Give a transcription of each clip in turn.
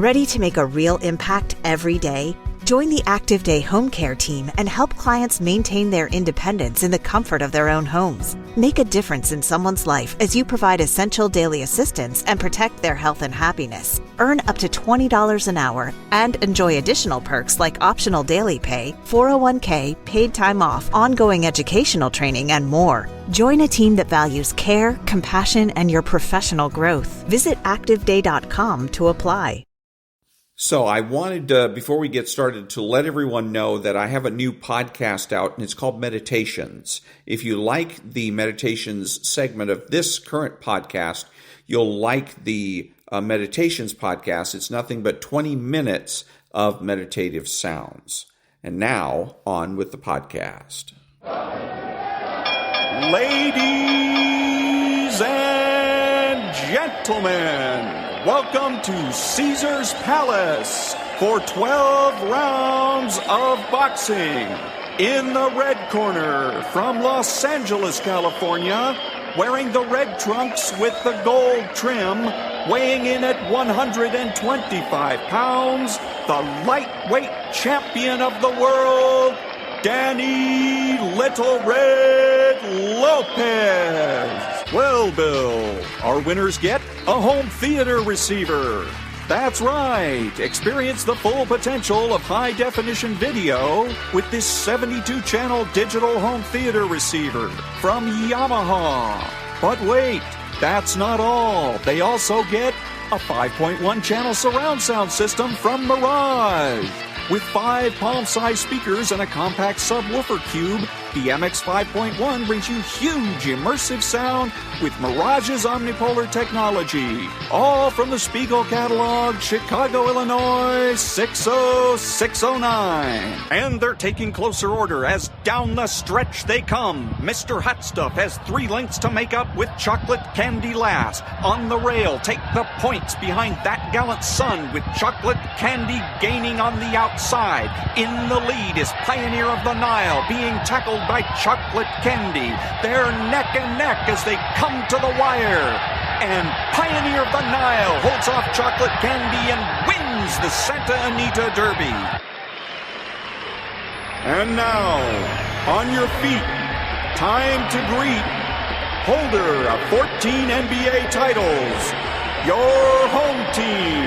Ready to make a real impact every day? Join the Active Day Home Care team and help clients maintain their independence in the comfort of their own homes. Make a difference in someone's life as you provide essential daily assistance and protect their health and happiness. Earn up to $20 an hour and enjoy additional perks like optional daily pay, 401k, paid time off, ongoing educational training, and more. Join a team that values care, compassion, and your professional growth. Visit activeday.com to apply. So I wanted, before we get started, to let everyone know that I have a new podcast out, and it's called Meditations. If you like the Meditations segment of this current podcast, you'll like the Meditations podcast. It's nothing but 20 minutes of meditative sounds. And now, on with the podcast. Ladies and gentlemen, welcome to Caesar's Palace for 12 rounds of boxing. In the red corner, from Los Angeles, California, wearing the red trunks with the gold trim, weighing in at 125 pounds, the lightweight champion of the world, Danny Little Red Lopez. Well, Bill, our winners get a home theater receiver. That's right. Experience the full potential of high-definition video with this 72-channel digital home theater receiver from Yamaha. But wait, that's not all. They also get a 5.1-channel surround sound system from Mirage. With 5 palm-sized speakers and a compact subwoofer cube, the MX 5.1 brings you huge immersive sound with Mirage's omnipolar technology. All from the Spiegel catalog, Chicago, Illinois, 60609. And they're taking closer order as down the stretch they come. Mr. Hot Stuff has 3 lengths to make up with chocolate candy last. On the rail, take the points behind that gallant son with chocolate candy gaining on the outside. In the lead is Pioneer of the Nile being tackled by chocolate candy. They're neck and neck as they come to the wire. And Pioneer of the Nile holds off chocolate candy and wins the Santa Anita Derby. And now, on your feet, time to greet holder of 14 NBA titles, your home team,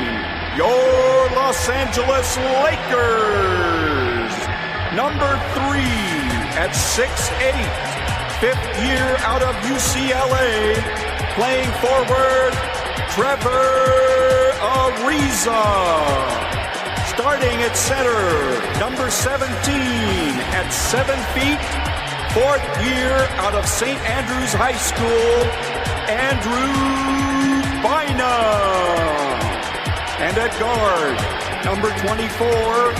your Los Angeles Lakers. Number 3 at 6'8", 5th year out of UCLA, playing forward, Trevor Ariza. Starting at center, number 17 at 7 feet, 4th year out of St. Andrews High School, Andrew Bynum. And at guard, number 24,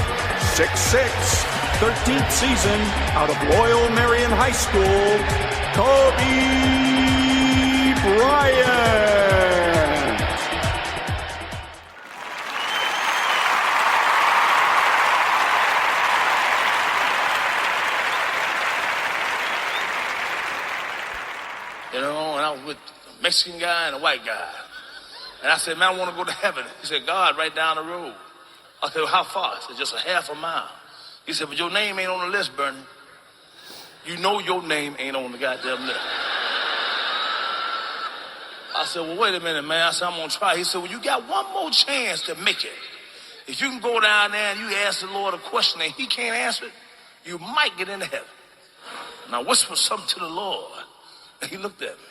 6'6", 13th season out of Loyal Marion High School, Kobe Bryant. You know, and I was with a Mexican guy and a white guy. And I said, man, I want to go to heaven. He said, God, right down the road. I said, well, how far? I said, just a half a mile. He said, but your name ain't on the list, Bernie. You know your name ain't on the goddamn list. I said, well, wait a minute, man. I said, I'm going to try. He said, well, you got one more chance to make it. If you can go down there and you ask the Lord a question and he can't answer it, you might get into heaven. And I whispered something to the Lord. And he looked at me.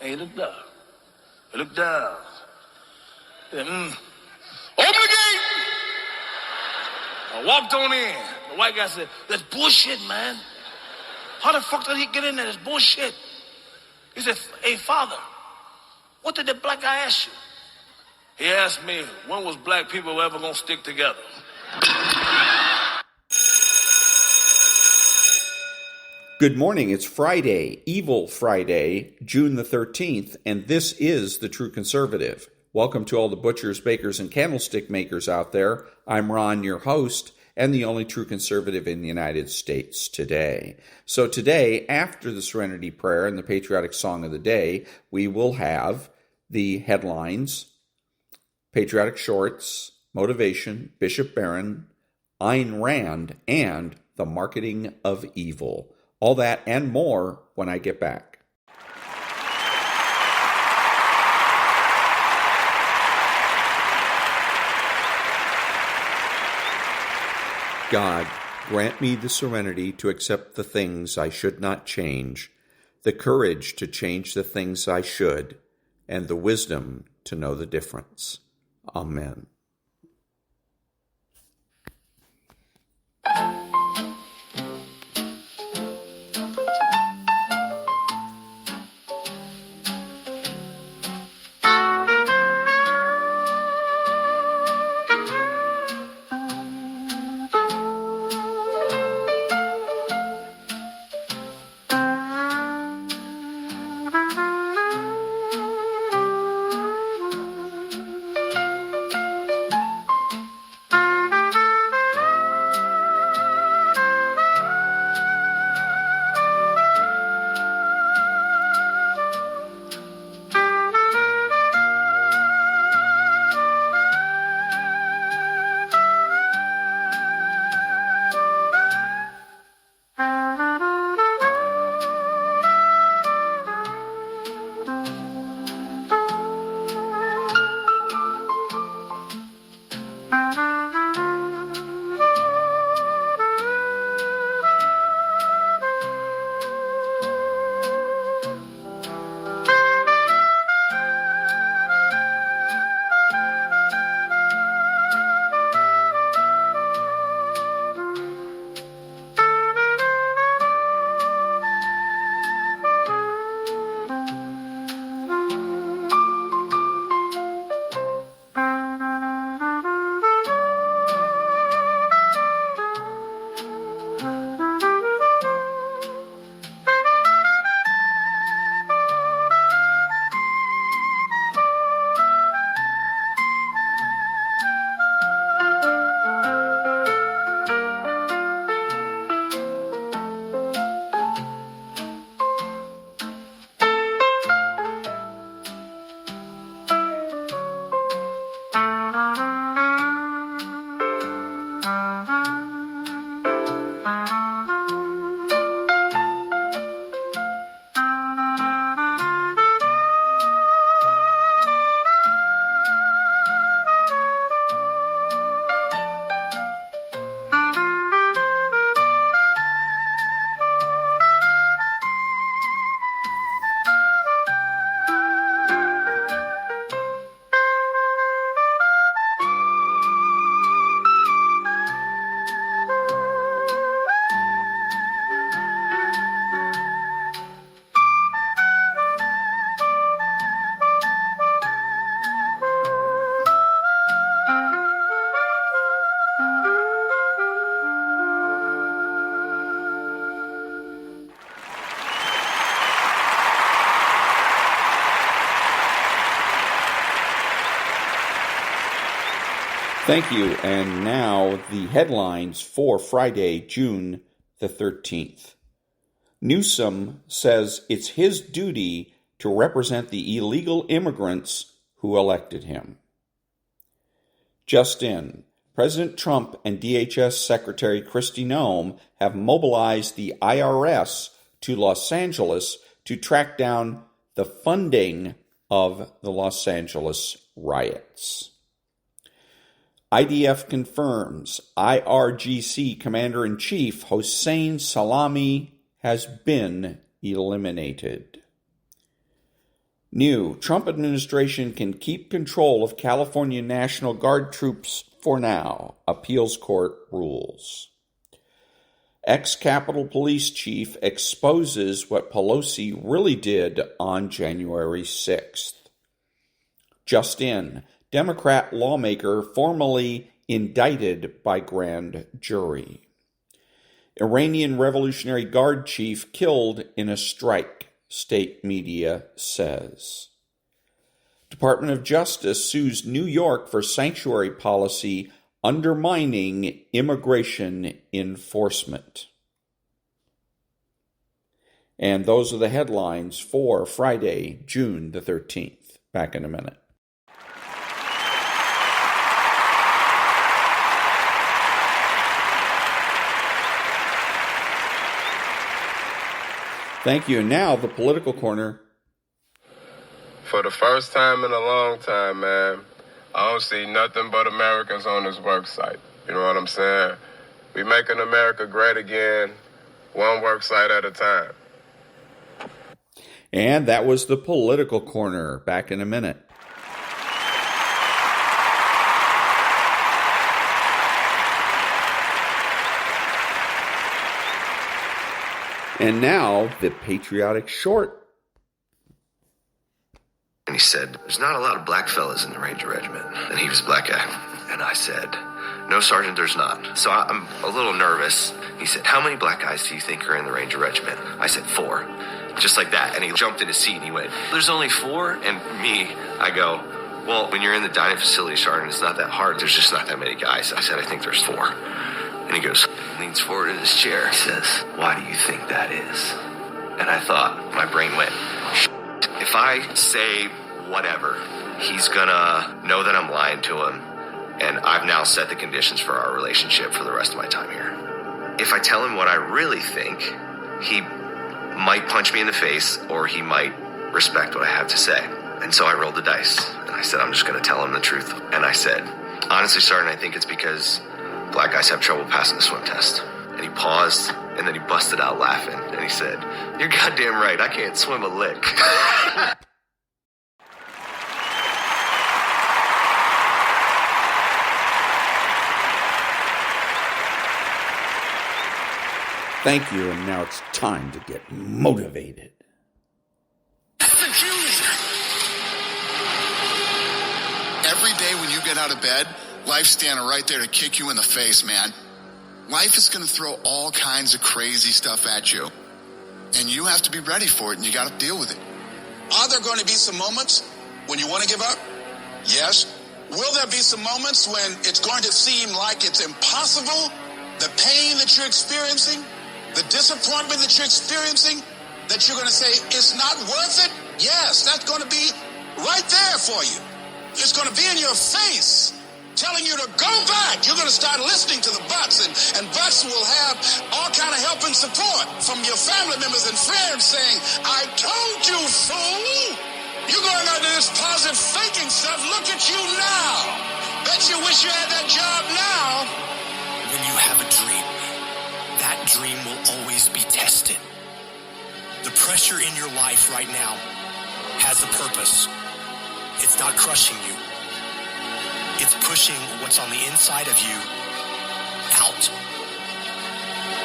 And he looked up. He looked down. He said, open the gate! I walked on in. The white guy said, that's bullshit, man. How the fuck did he get in there? That's bullshit. He said, hey, Father, what did the black guy ask you? He asked me, when was black people ever gonna stick together? Good morning. It's Friday, Evil Friday, June the 13th, and this is The True Conservative. Welcome to all the butchers, bakers, and candlestick makers out there. I'm Ron, your host, and the only true conservative in the United States today. So today, after the Serenity Prayer and the patriotic song of the day, we will have the headlines, Patriotic Shorts, Motivation, Bishop Barron, Ayn Rand, and The Marketing of Evil. All that and more when I get back. God, grant me the serenity to accept the things I should not change, the courage to change the things I should, and the wisdom to know the difference. Amen. Thank you. And now the headlines for Friday, June the 13th. Newsom says it's his duty to represent the illegal immigrants who elected him. Just in, President Trump and DHS Secretary Kristi Noem have mobilized the IRS to Los Angeles to track down the funding of the Los Angeles riots. IDF confirms IRGC Commander-in-Chief Hossein Salami has been eliminated. New, Trump administration can keep control of California National Guard troops for now, appeals court rules. Ex-Capitol Police Chief exposes what Pelosi really did on January 6th. Just in, Democrat lawmaker formally indicted by grand jury. Iranian Revolutionary Guard chief killed in a strike, state media says. Department of Justice sues New York for sanctuary policy undermining immigration enforcement. And those are the headlines for Friday, June the 13th. Back in a minute. Thank you. And now the political corner. For the first time in a long time, man, I don't see nothing but Americans on this work site. You know what I'm saying? We making America great again, one work site at a time. And that was the political corner. Back in a minute. And now the patriotic short. And he said, "There's not a lot of black fellas in the Ranger Regiment." And he was a black guy. And I said, "No, Sergeant, there's not." So I'm a little nervous. He said, "How many black guys do you think are in the Ranger Regiment?" I said, 4. Just like that. And he jumped in his seat and he went, "There's only 4? And me, I go, "Well, when you're in the dining facility, Sergeant, it's not that hard. There's just not that many guys." I said, "I think there's 4. And he goes, leans forward in his chair. He says, "Why do you think that is?" And I thought, my brain went, if I say whatever, he's gonna know that I'm lying to him, and I've now set the conditions for our relationship for the rest of my time here. If I tell him what I really think, he might punch me in the face, or he might respect what I have to say. And so I rolled the dice, and I said, I'm just gonna tell him the truth. And I said, "Honestly, Sergeant, I think it's because black guys have trouble passing the swim test." And he paused, and then he busted out laughing, and he said, "You're goddamn right, I can't swim a lick." Thank you, and now it's time to get motivated. Every day when you get out of bed, life's standing right there to kick you in the face, man. Life is going to throw all kinds of crazy stuff at you. And you have to be ready for it, and you got to deal with it. Are there going to be some moments when you want to give up? Yes. Will there be some moments when it's going to seem like it's impossible? The pain that you're experiencing, the disappointment that you're experiencing, that you're going to say, it's not worth it? Yes, that's going to be right there for you. It's going to be in your face, telling you to go back. You're going to start listening to the buts, and buts will have all kind of help and support from your family members and friends saying, "I told you, fool. You're going under this positive thinking stuff. Look at you now. Bet you wish you had that job now." When you have a dream, that dream will always be tested. The pressure in your life right now has a purpose. It's not crushing you. It's pushing what's on the inside of you out.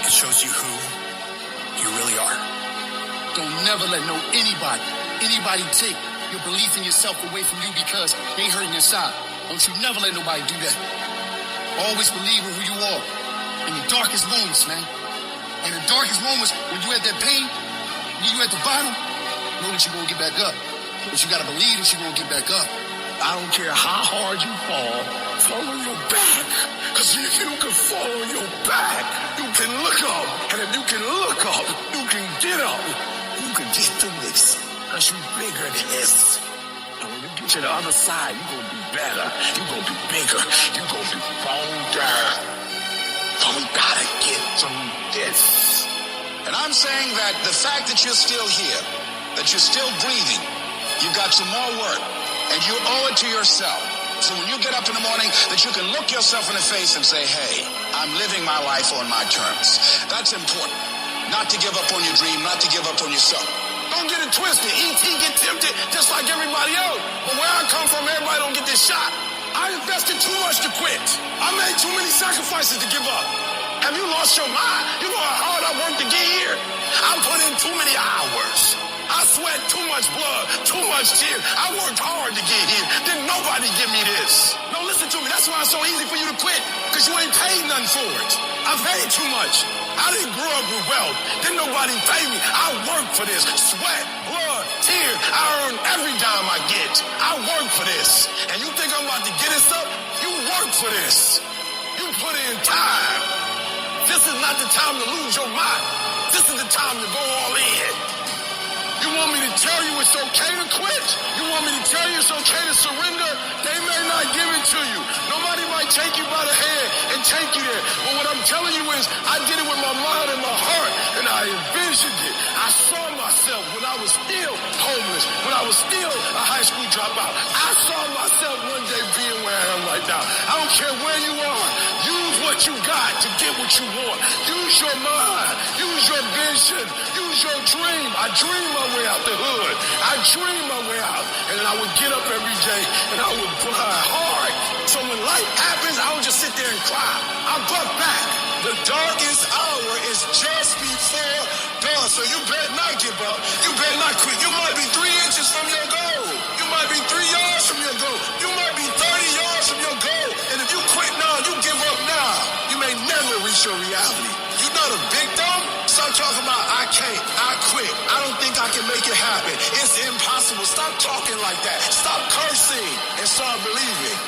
It shows you who you really are. Don't never let anybody take your belief in yourself away from you because they hurting your side. Don't you never let nobody do that. Always believe in who you are. In the darkest moments, man. In the darkest moments, when you at that pain, when you at the bottom, know that you're going to get back up. But you got to believe that you're going to get back up. I don't care how hard you fall on your back. Because if you can fall on your back, you can look up. And if you can look up, you can get up. You can get through this. Because you're bigger than this. And when you get to the other side, you're going to be better. You're going to be bigger. You're going to be bolder. But we got to get through this. And I'm saying that the fact that you're still here, that you're still breathing, you've got some more work, and you owe it to yourself. So when you get up in the morning, that you can look yourself in the face and say, hey, I'm living my life on my terms. That's important. Not to give up on your dream, not to give up on yourself. Don't get it twisted. E.T. get tempted just like everybody else. But where I come from, everybody don't get this shot. I invested too much to quit. I made too many sacrifices to give up. Have you lost your mind? You know how hard I worked to get here? I put in too many hours. I sweat too much blood, too much tears. I worked hard to get here. Didn't nobody give me this. No, listen to me. That's why it's so easy for you to quit. Because you ain't paid nothing for it. I paid too much. I didn't grow up with wealth. Didn't nobody pay me. I worked for this. Sweat, blood, tears. I earn every dime I get. I work for this. And you think I'm about to get this up? You work for this. You put in time. This is not the time to lose your mind. This is the time to go all in. You want me to tell you it's okay to quit? You want me to tell you it's okay to surrender? They may not give it to you. Nobody might take you by the hand and take you there. But what I'm telling you is I did it with my mind and my heart, and I envisioned it. I saw myself when I was still homeless, when I was still a high school dropout. I saw myself one day being where I am right now. I don't care where you are. Use what you got to get what you want. Use your mind. Use your vision. Use your dream. I dream my way out the hood. I dream my way out. And then I would get up every day and I would try hard. So when life happens, I don't just sit there and cry. I buck back. The darkest hour is just before dawn. So you better not give up. You better not quit. You might be 3 inches from your goal. You might be 3 yards from your goal. You might be 30 yards from your goal. And if you quit now, you give up now, you may never reach your reality. You're not a victim. Stop talking about I can't, I quit, I don't think I can make it happen. It's impossible. Stop talking like that. Stop cursing and start believing.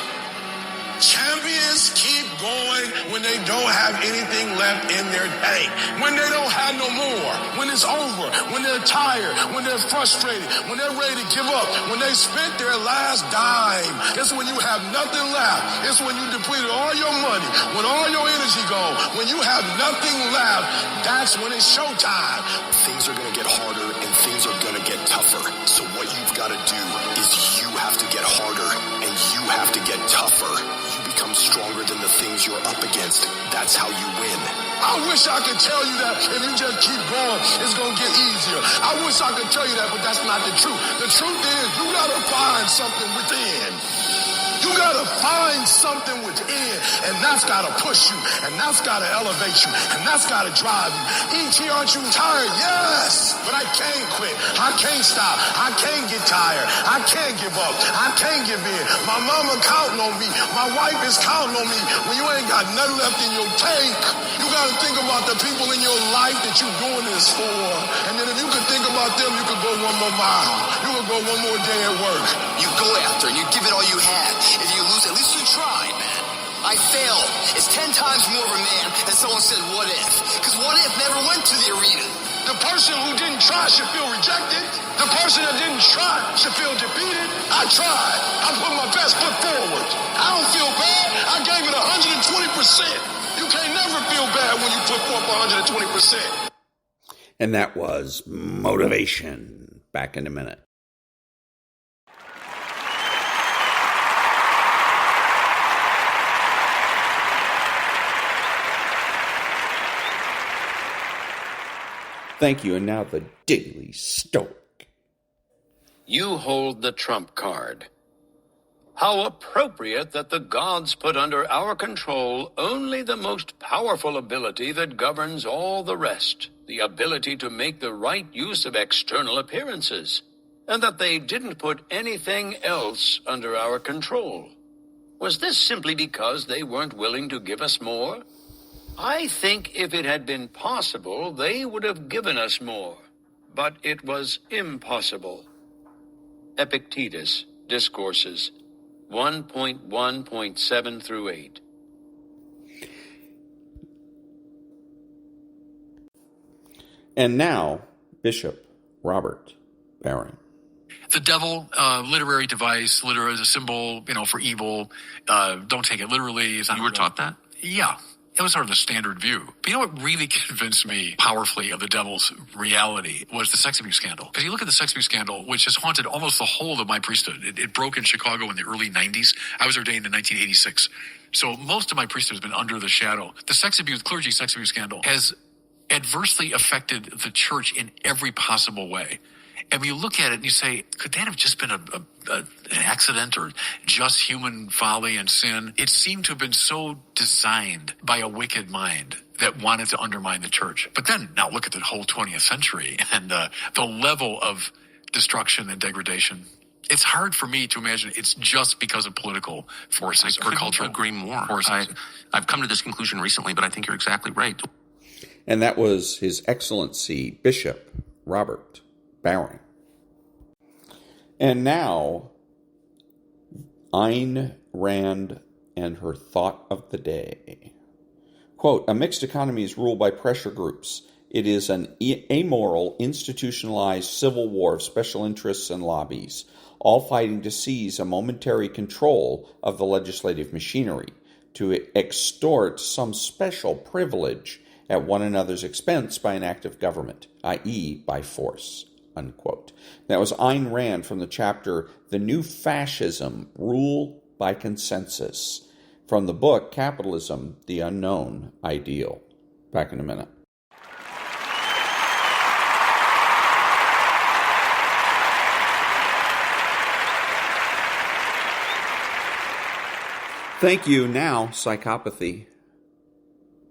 Champions keep going when they don't have anything left in their tank. When they don't have no more. When it's over. When they're tired. When they're frustrated. When they're ready to give up. When they spent their last dime. It's when you have nothing left. It's when you depleted all your money. When all your energy goes. When you have nothing left. That's when it's showtime. Things are going to get harder and things are going to get tougher. So what you've got to do is you have to get harder and you have to get tougher. Become stronger than the things you're up against. That's how you win. I wish I could tell you that if you just keep going, it's going to get easier. I wish I could tell you that, but that's not the truth. The truth is you got to find something within. You got to find something within, and that's got to push you, and that's got to elevate you, and that's got to drive you. E.T., aren't you tired? Yes, but I can't quit. I can't stop. I can't get tired. I can't give up. I can't give in. My mama counting on me. My wife is counting on me. When you ain't got nothing left in your tank, you got to think about the people in your life that you're doing this for. And then if you could think about them, you could go one more mile. You could go one more day at work. You go after and you give it all you have. If you lose, at least you tried, man. I failed. It's 10 times more of a man than someone said, what if? Because what if never went to the arena. The person who didn't try should feel rejected. The person that didn't try should feel defeated. I tried. I put my best foot forward. I don't feel bad. I gave it 120%. You can't never feel bad when you put forth 120%. And that was Motivation. Back in a minute. Thank you. And now the Daily Stoic. You hold the trump card. How appropriate that the gods put under our control only the most powerful ability that governs all the rest, the ability to make the right use of external appearances, and that they didn't put anything else under our control. Was this simply because they weren't willing to give us more? I think if it had been possible, they would have given us more, but it was impossible. Epictetus, Discourses, 1.1.7 through 8. And now, Bishop Robert Barron. The devil, literary device, literary is a symbol, for evil. Don't take it literally. You were taught that? Yeah. It was sort of the standard view. But you know what really convinced me powerfully of the devil's reality was the sex abuse scandal. Because you look at the sex abuse scandal, which has haunted almost the whole of my priesthood. It broke in Chicago in the early 90s. I was ordained in 1986. So most of my priesthood has been under the shadow. The clergy sex abuse scandal has adversely affected the church in every possible way. And when you look at it and you say, could that have just been an accident or just human folly and sin? It seemed to have been so designed by a wicked mind that wanted to undermine the church. But then now look at the whole 20th century and the level of destruction and degradation. It's hard for me to imagine it's just because of political forces or cultural agree more. forces. I've come to this conclusion recently, but I think you're exactly right. And that was His Excellency Bishop Robert Barron. And now, Ayn Rand and her thought of the day. Quote, a mixed economy is ruled by pressure groups. It is an amoral, institutionalized civil war of special interests and lobbies, all fighting to seize a momentary control of the legislative machinery, to extort some special privilege at one another's expense by an act of government, i.e., by force. unquote. That was Ayn Rand from the chapter, The New Fascism, Rule by Consensus, from the book, Capitalism, the Unknown Ideal. Back in a minute. Thank you. Now, psychopathy.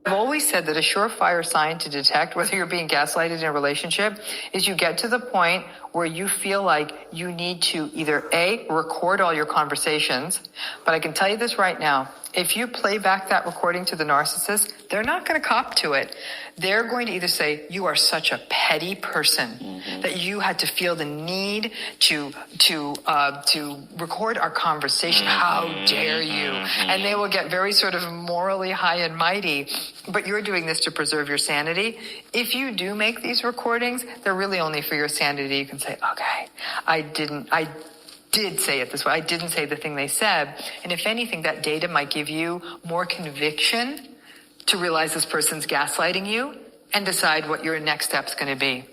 I've always said that a surefire sign to detect whether you're being gaslighted in a relationship is you get to the point where you feel like you need to either A, record all your conversations, but I can tell you this right now, if you play back that recording to the narcissist, they're not going to cop to it. They're going to either say, you are such a petty person that you had to feel the need to record our conversation. How dare you? And they will get very sort of morally high and mighty, but you're doing this to preserve your sanity. If you do make these recordings, they're really only for your sanity. You can say, okay, I did say it this way. I didn't say the thing they said. And if anything, that data might give you more conviction to realize this person's gaslighting you and decide what your next step's going to be.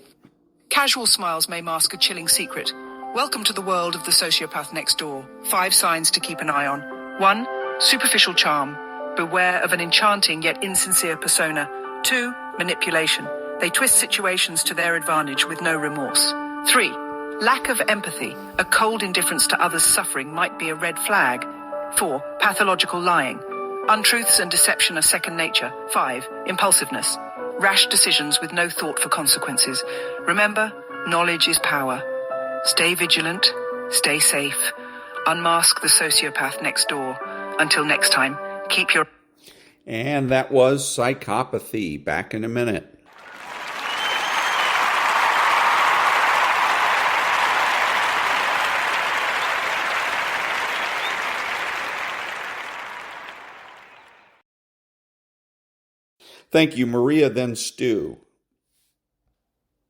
Casual smiles may mask a chilling secret. Welcome to the world of the sociopath next door. 5 signs to keep an eye on. 1. Superficial charm. Beware of an enchanting yet insincere persona. 2. Manipulation. They twist situations to their advantage with no remorse. 3. Lack of empathy. A cold indifference to others' suffering might be a red flag. 4. Pathological lying. Untruths and deception are second nature. 5. Impulsiveness. Rash decisions with no thought for consequences. Remember, knowledge is power. Stay vigilant. Stay safe. Unmask the sociopath next door. Until next time, keep your... And that was Psychopathy. Back in a minute. Thank you, Maria, then Stu.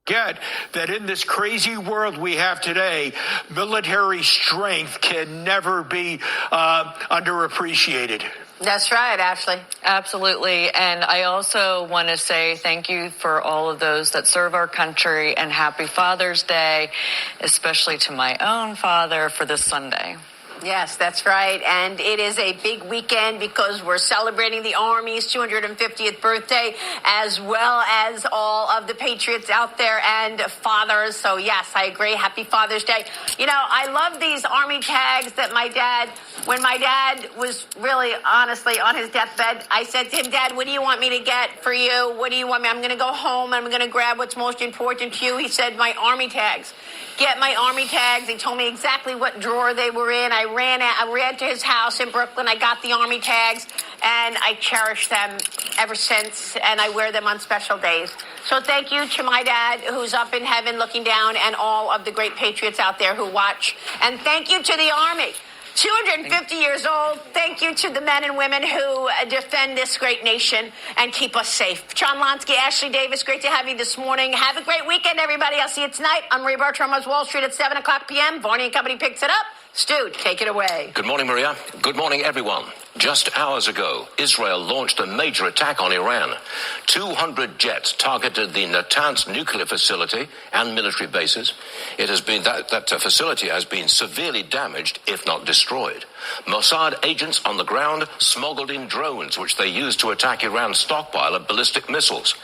Get that in this crazy world we have today, military strength can never be underappreciated. That's right, Ashley. Absolutely. And I also want to say thank you for all of those that serve our country, and happy Father's Day, especially to my own father for this Sunday. Yes, that's right. And it is a big weekend because we're celebrating the Army's 250th birthday, as well as all of the patriots out there and fathers. So, yes, I agree. Happy Father's Day. You know, I love these Army tags that my dad, when my dad was really, honestly, on his deathbed, I said to him, Dad, what do you want me to get for you? What do you want me? I'm going to go home and I'm going to grab what's most important to you. He said, my Army tags. Get my Army tags. He told me exactly what drawer they were in. I ran to his house in Brooklyn. I got the Army tags, and I cherish them ever since, and I wear them on special days. So thank you to my dad, who's up in heaven looking down, and all of the great patriots out there who watch. And thank you to the Army. 250 years old. Thank you to the men and women who defend this great nation and keep us safe. John Lonsky, Ashley Davis, great to have you this morning. Have a great weekend, everybody. I'll see you tonight. I'm Maria Bartiromo's Wall Street at 7 o'clock p.m. Varney and Company picks it up. Stu, take it away. Good morning, Maria. Good morning, everyone. Just hours ago, Israel launched a major attack on Iran. 200 jets targeted the Natanz nuclear facility and military bases. It has been that facility has been severely damaged, if not destroyed. Mossad agents on the ground smuggled in drones, which they used to attack Iran's stockpile of ballistic missiles.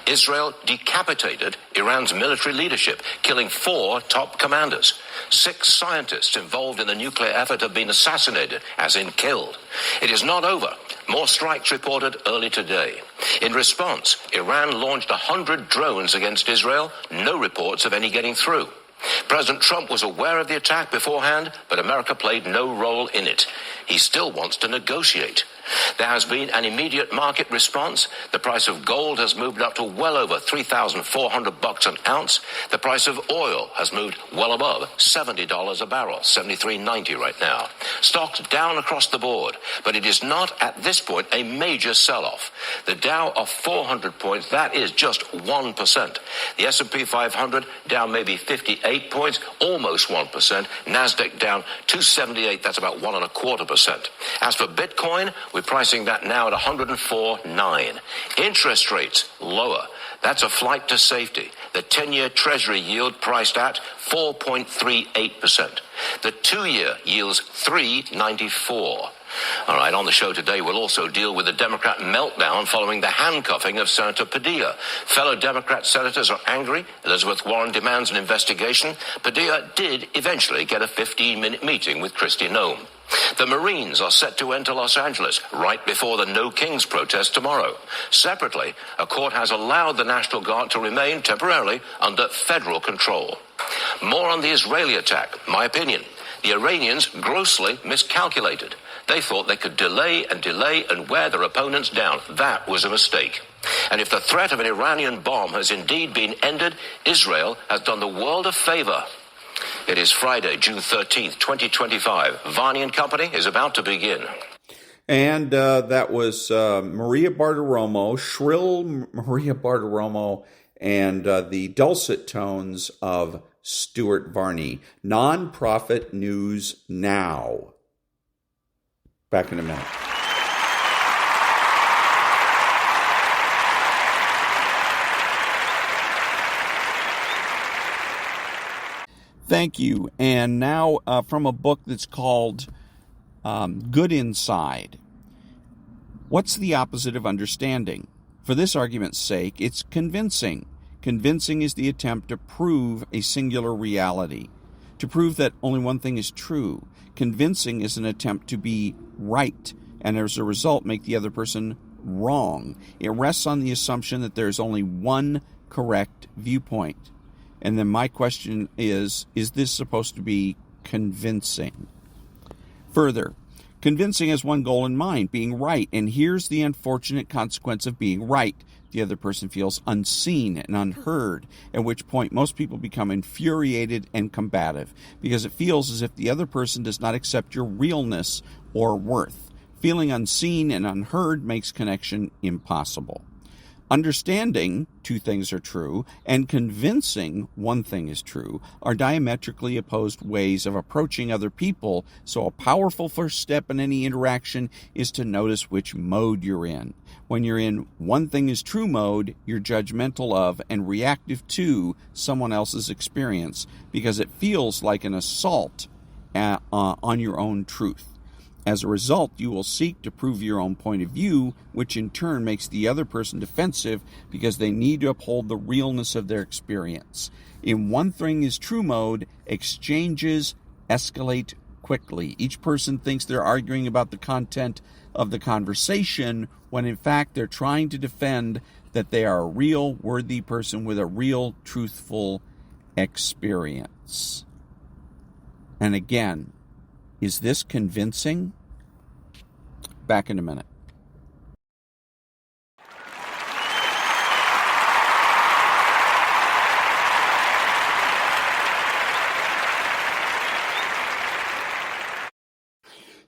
Israel decapitated Iran's military leadership, killing 4 top commanders. 6 scientists involved in the nuclear effort have been assassinated, as in killed. It is not over. More strikes reported early today. In response, Iran launched 100 drones against Israel. No reports of any getting through. President Trump was aware of the attack beforehand, but America played no role in it. He still wants to negotiate. There has been an immediate market response. The price of gold has moved up to well over $3,400 an ounce. The price of oil has moved well above $70 a barrel, $73.90 right now. Stocks down across the board, but it is not at this point a major sell-off. The Dow off 400 points, that is just 1%. The S&P 500 down maybe 58 points, almost 1%. Nasdaq down 278, that's about 1.25%. As for Bitcoin, we're pricing that now at 104.9. Interest rates lower. That's a flight to safety. The 10-year Treasury yield priced at 4.38%. The 2-year yields 3.94%. All right, on the show today, we'll also deal with the Democrat meltdown following the handcuffing of Senator Padilla. Fellow Democrat senators are angry. Elizabeth Warren demands an investigation. Padilla did eventually get a 15-minute meeting with Kristi Noem. The Marines are set to enter Los Angeles right before the No Kings protest tomorrow. Separately, a court has allowed the National Guard to remain temporarily under federal control. More on the Israeli attack. My opinion, the Iranians grossly miscalculated. They thought they could delay and wear their opponents down. That was a mistake. And if the threat of an Iranian bomb has indeed been ended, Israel has done the world a favor. It is Friday, June 13th, 2025. Varney and Company is about to begin. And that was Maria Bartiromo, shrill Maria Bartiromo, and the dulcet tones of Stuart Varney. Nonprofit News Now. Back in a minute. Thank you. And now from a book that's called Good Inside. What's the opposite of understanding? For this argument's sake, it's convincing. Convincing is the attempt to prove a singular reality, to prove that only one thing is true. Convincing is an attempt to be right, and as a result make the other person wrong. It rests on the assumption that there's only one correct viewpoint. And then my question is this supposed to be convincing? Further, convincing has one goal in mind, being right. And here's the unfortunate consequence of being right. The other person feels unseen and unheard, at which point most people become infuriated and combative, because it feels as if the other person does not accept your realness or worth. Feeling unseen and unheard makes connection impossible. Understanding two things are true and convincing one thing is true are diametrically opposed ways of approaching other people, so a powerful first step in any interaction is to notice which mode you're in. When you're in one thing is true mode, you're judgmental of and reactive to someone else's experience because it feels like an assault on your own truth. As a result, you will seek to prove your own point of view, which in turn makes the other person defensive because they need to uphold the realness of their experience. In one thing is true mode, exchanges escalate quickly. Each person thinks they're arguing about the content of the conversation when in fact they're trying to defend that they are a real, worthy person with a real, truthful experience. And again, is this convincing? Back in a minute.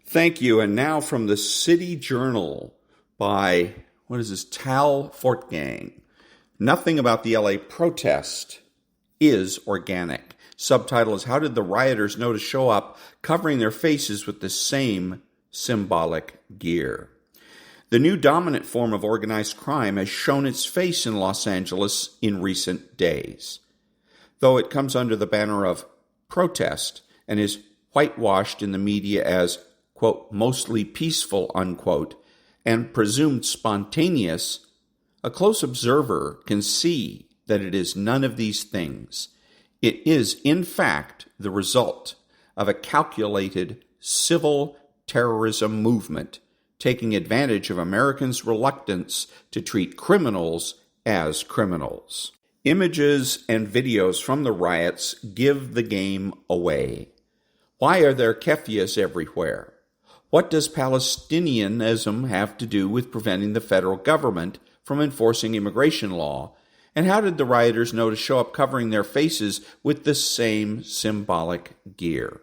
Thank you. And now from the City Journal by, Tal Fortgang. Nothing about the LA protest is organic. Subtitle is, How Did the Rioters Know to Show Up Covering Their Faces with the Same Symbolic Gear? The new dominant form of organized crime has shown its face in Los Angeles in recent days. Though it comes under the banner of protest and is whitewashed in the media as, quote, mostly peaceful, unquote, and presumed spontaneous, a close observer can see that it is none of these things. It is, in fact, the result of a calculated civil terrorism movement taking advantage of Americans' reluctance to treat criminals as criminals. Images and videos from the riots give the game away. Why are there kefias everywhere? What does Palestinianism have to do with preventing the federal government from enforcing immigration law? And how did the rioters know to show up covering their faces with the same symbolic gear?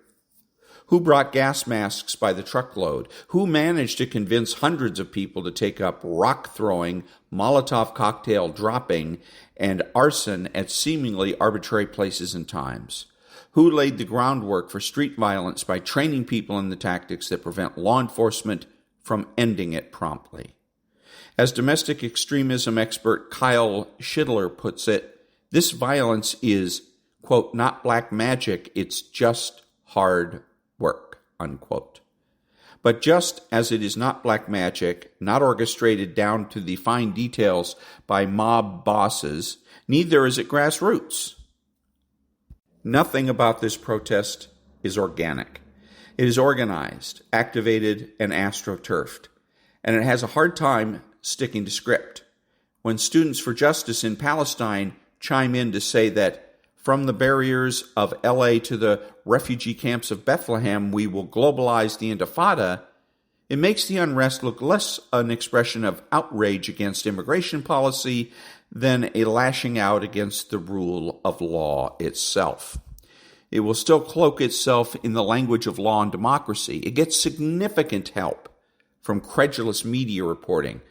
Who brought gas masks by the truckload? Who managed to convince hundreds of people to take up rock-throwing, Molotov cocktail dropping, and arson at seemingly arbitrary places and times? Who laid the groundwork for street violence by training people in the tactics that prevent law enforcement from ending it promptly? As domestic extremism expert Kyle Schidler puts it, This violence is, quote, not black magic, it's just hard work, unquote. But just as it is not black magic, not orchestrated down to the fine details by mob bosses, neither is it grassroots. Nothing about this protest is organic. It is organized, activated, and astroturfed, and it has a hard time sticking to script. When Students for Justice in Palestine chime in to say that from the barriers of LA to the refugee camps of Bethlehem, we will globalize the Intifada, it makes the unrest look less an expression of outrage against immigration policy than a lashing out against the rule of law itself. It will still cloak itself in the language of law and democracy. It gets significant help from credulous media reporting,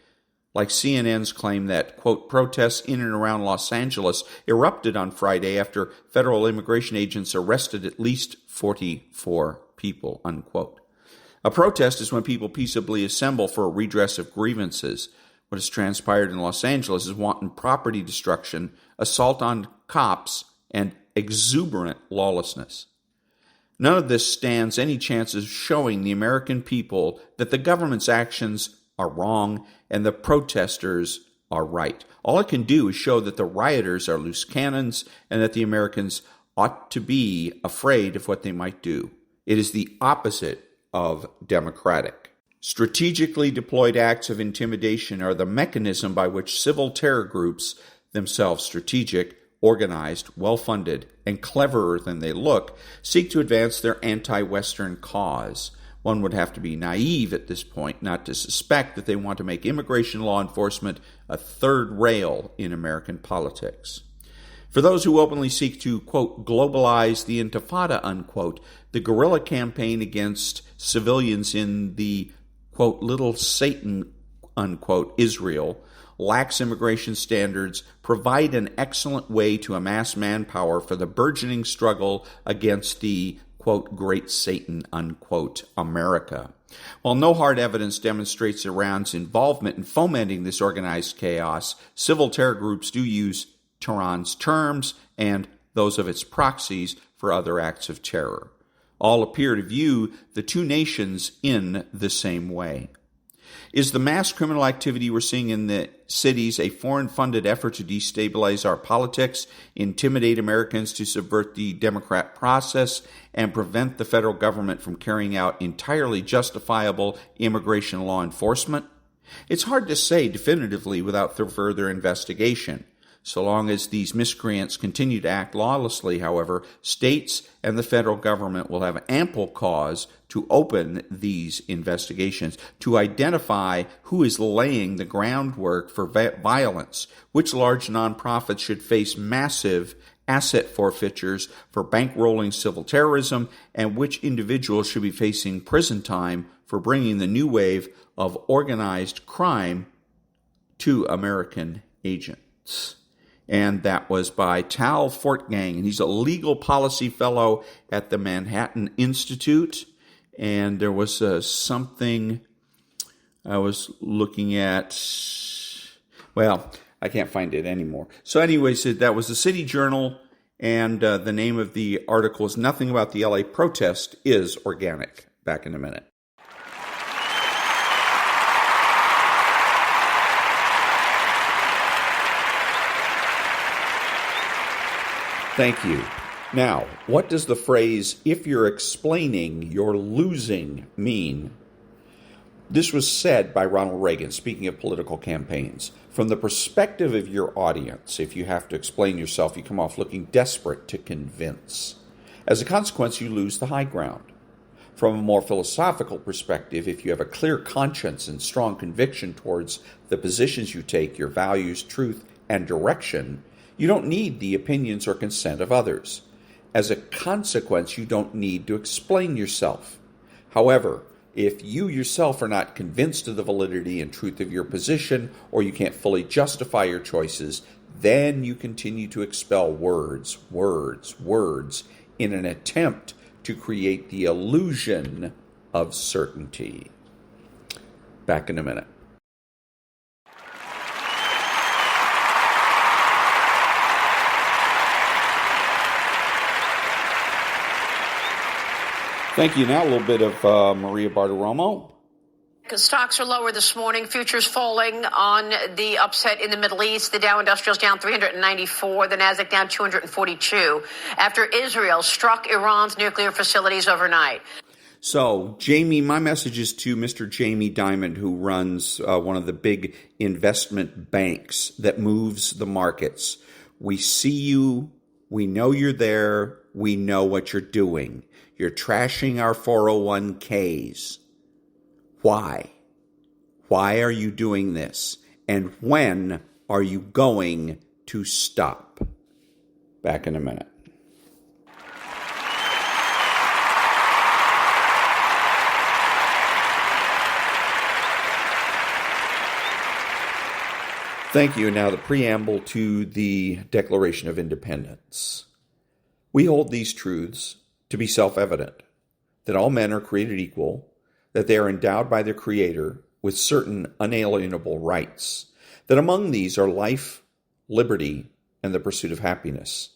like CNN's claim that, quote, protests in and around Los Angeles erupted on Friday after federal immigration agents arrested at least 44 people, unquote. A protest is when people peaceably assemble for a redress of grievances. What has transpired in Los Angeles is wanton property destruction, assault on cops, and exuberant lawlessness. None of this stands any chance of showing the American people that the government's actions are wrong and the protesters are right. All it can do is show that the rioters are loose cannons and that the Americans ought to be afraid of what they might do. It is the opposite of democratic. Strategically deployed acts of intimidation are the mechanism by which civil terror groups, themselves strategic, organized, well-funded, and cleverer than they look, seek to advance their anti-Western cause. One would have to be naive at this point not to suspect that they want to make immigration law enforcement a third rail in American politics. For those who openly seek to, quote, globalize the Intifada, unquote, the guerrilla campaign against civilians in the, quote, little Satan, unquote, Israel, lax immigration standards, provide an excellent way to amass manpower for the burgeoning struggle against the, quote, great Satan, unquote, America. While no hard evidence demonstrates Iran's involvement in fomenting this organized chaos, civil terror groups do use Tehran's terms and those of its proxies for other acts of terror. All appear to view the two nations in the same way. Is the mass criminal activity we're seeing in the cities a foreign-funded effort to destabilize our politics, intimidate Americans to subvert the democratic process, and prevent the federal government from carrying out entirely justifiable immigration law enforcement? It's hard to say definitively without further investigation. So long as these miscreants continue to act lawlessly, however, states and the federal government will have ample cause to open these investigations, to identify who is laying the groundwork for violence, which large nonprofits should face massive asset forfeitures for bankrolling civil terrorism, and which individuals should be facing prison time for bringing the new wave of organized crime to American agents. And that was by Tal Fortgang, and he's a legal policy fellow at the Manhattan Institute. And there was something I was looking at. Well, I can't find it anymore. So anyways, that was the City Journal, and the name of the article is Nothing About the LA Protest is Organic. Back in a minute. Thank you. Now, what does the phrase, if you're explaining, you're losing, mean? This was said by Ronald Reagan, speaking of political campaigns. From the perspective of your audience, if you have to explain yourself, you come off looking desperate to convince. As a consequence, you lose the high ground. From a more philosophical perspective, if you have a clear conscience and strong conviction towards the positions you take, your values, truth, and direction, you don't need the opinions or consent of others. As a consequence, you don't need to explain yourself. However, if you yourself are not convinced of the validity and truth of your position, or you can't fully justify your choices, then you continue to expel words in an attempt to create the illusion of certainty. Back in a minute. Thank you. Now a little bit of Maria Bartiromo. Stocks are lower this morning. Futures falling on the upset in the Middle East. The Dow Industrial's down 394. The Nasdaq down 242 after Israel struck Iran's nuclear facilities overnight. So, Jamie, my message is to Mr. Jamie Dimon, who runs one of the big investment banks that moves the markets. We see you. We know you're there. We know what you're doing. You're trashing our 401ks. Why? Why are you doing this? And when are you going to stop? Back in a minute. Thank you. Now the preamble to the Declaration of Independence. We hold these truths to be self-evident, that all men are created equal, that they are endowed by their Creator with certain unalienable rights, that among these are life, liberty, and the pursuit of happiness,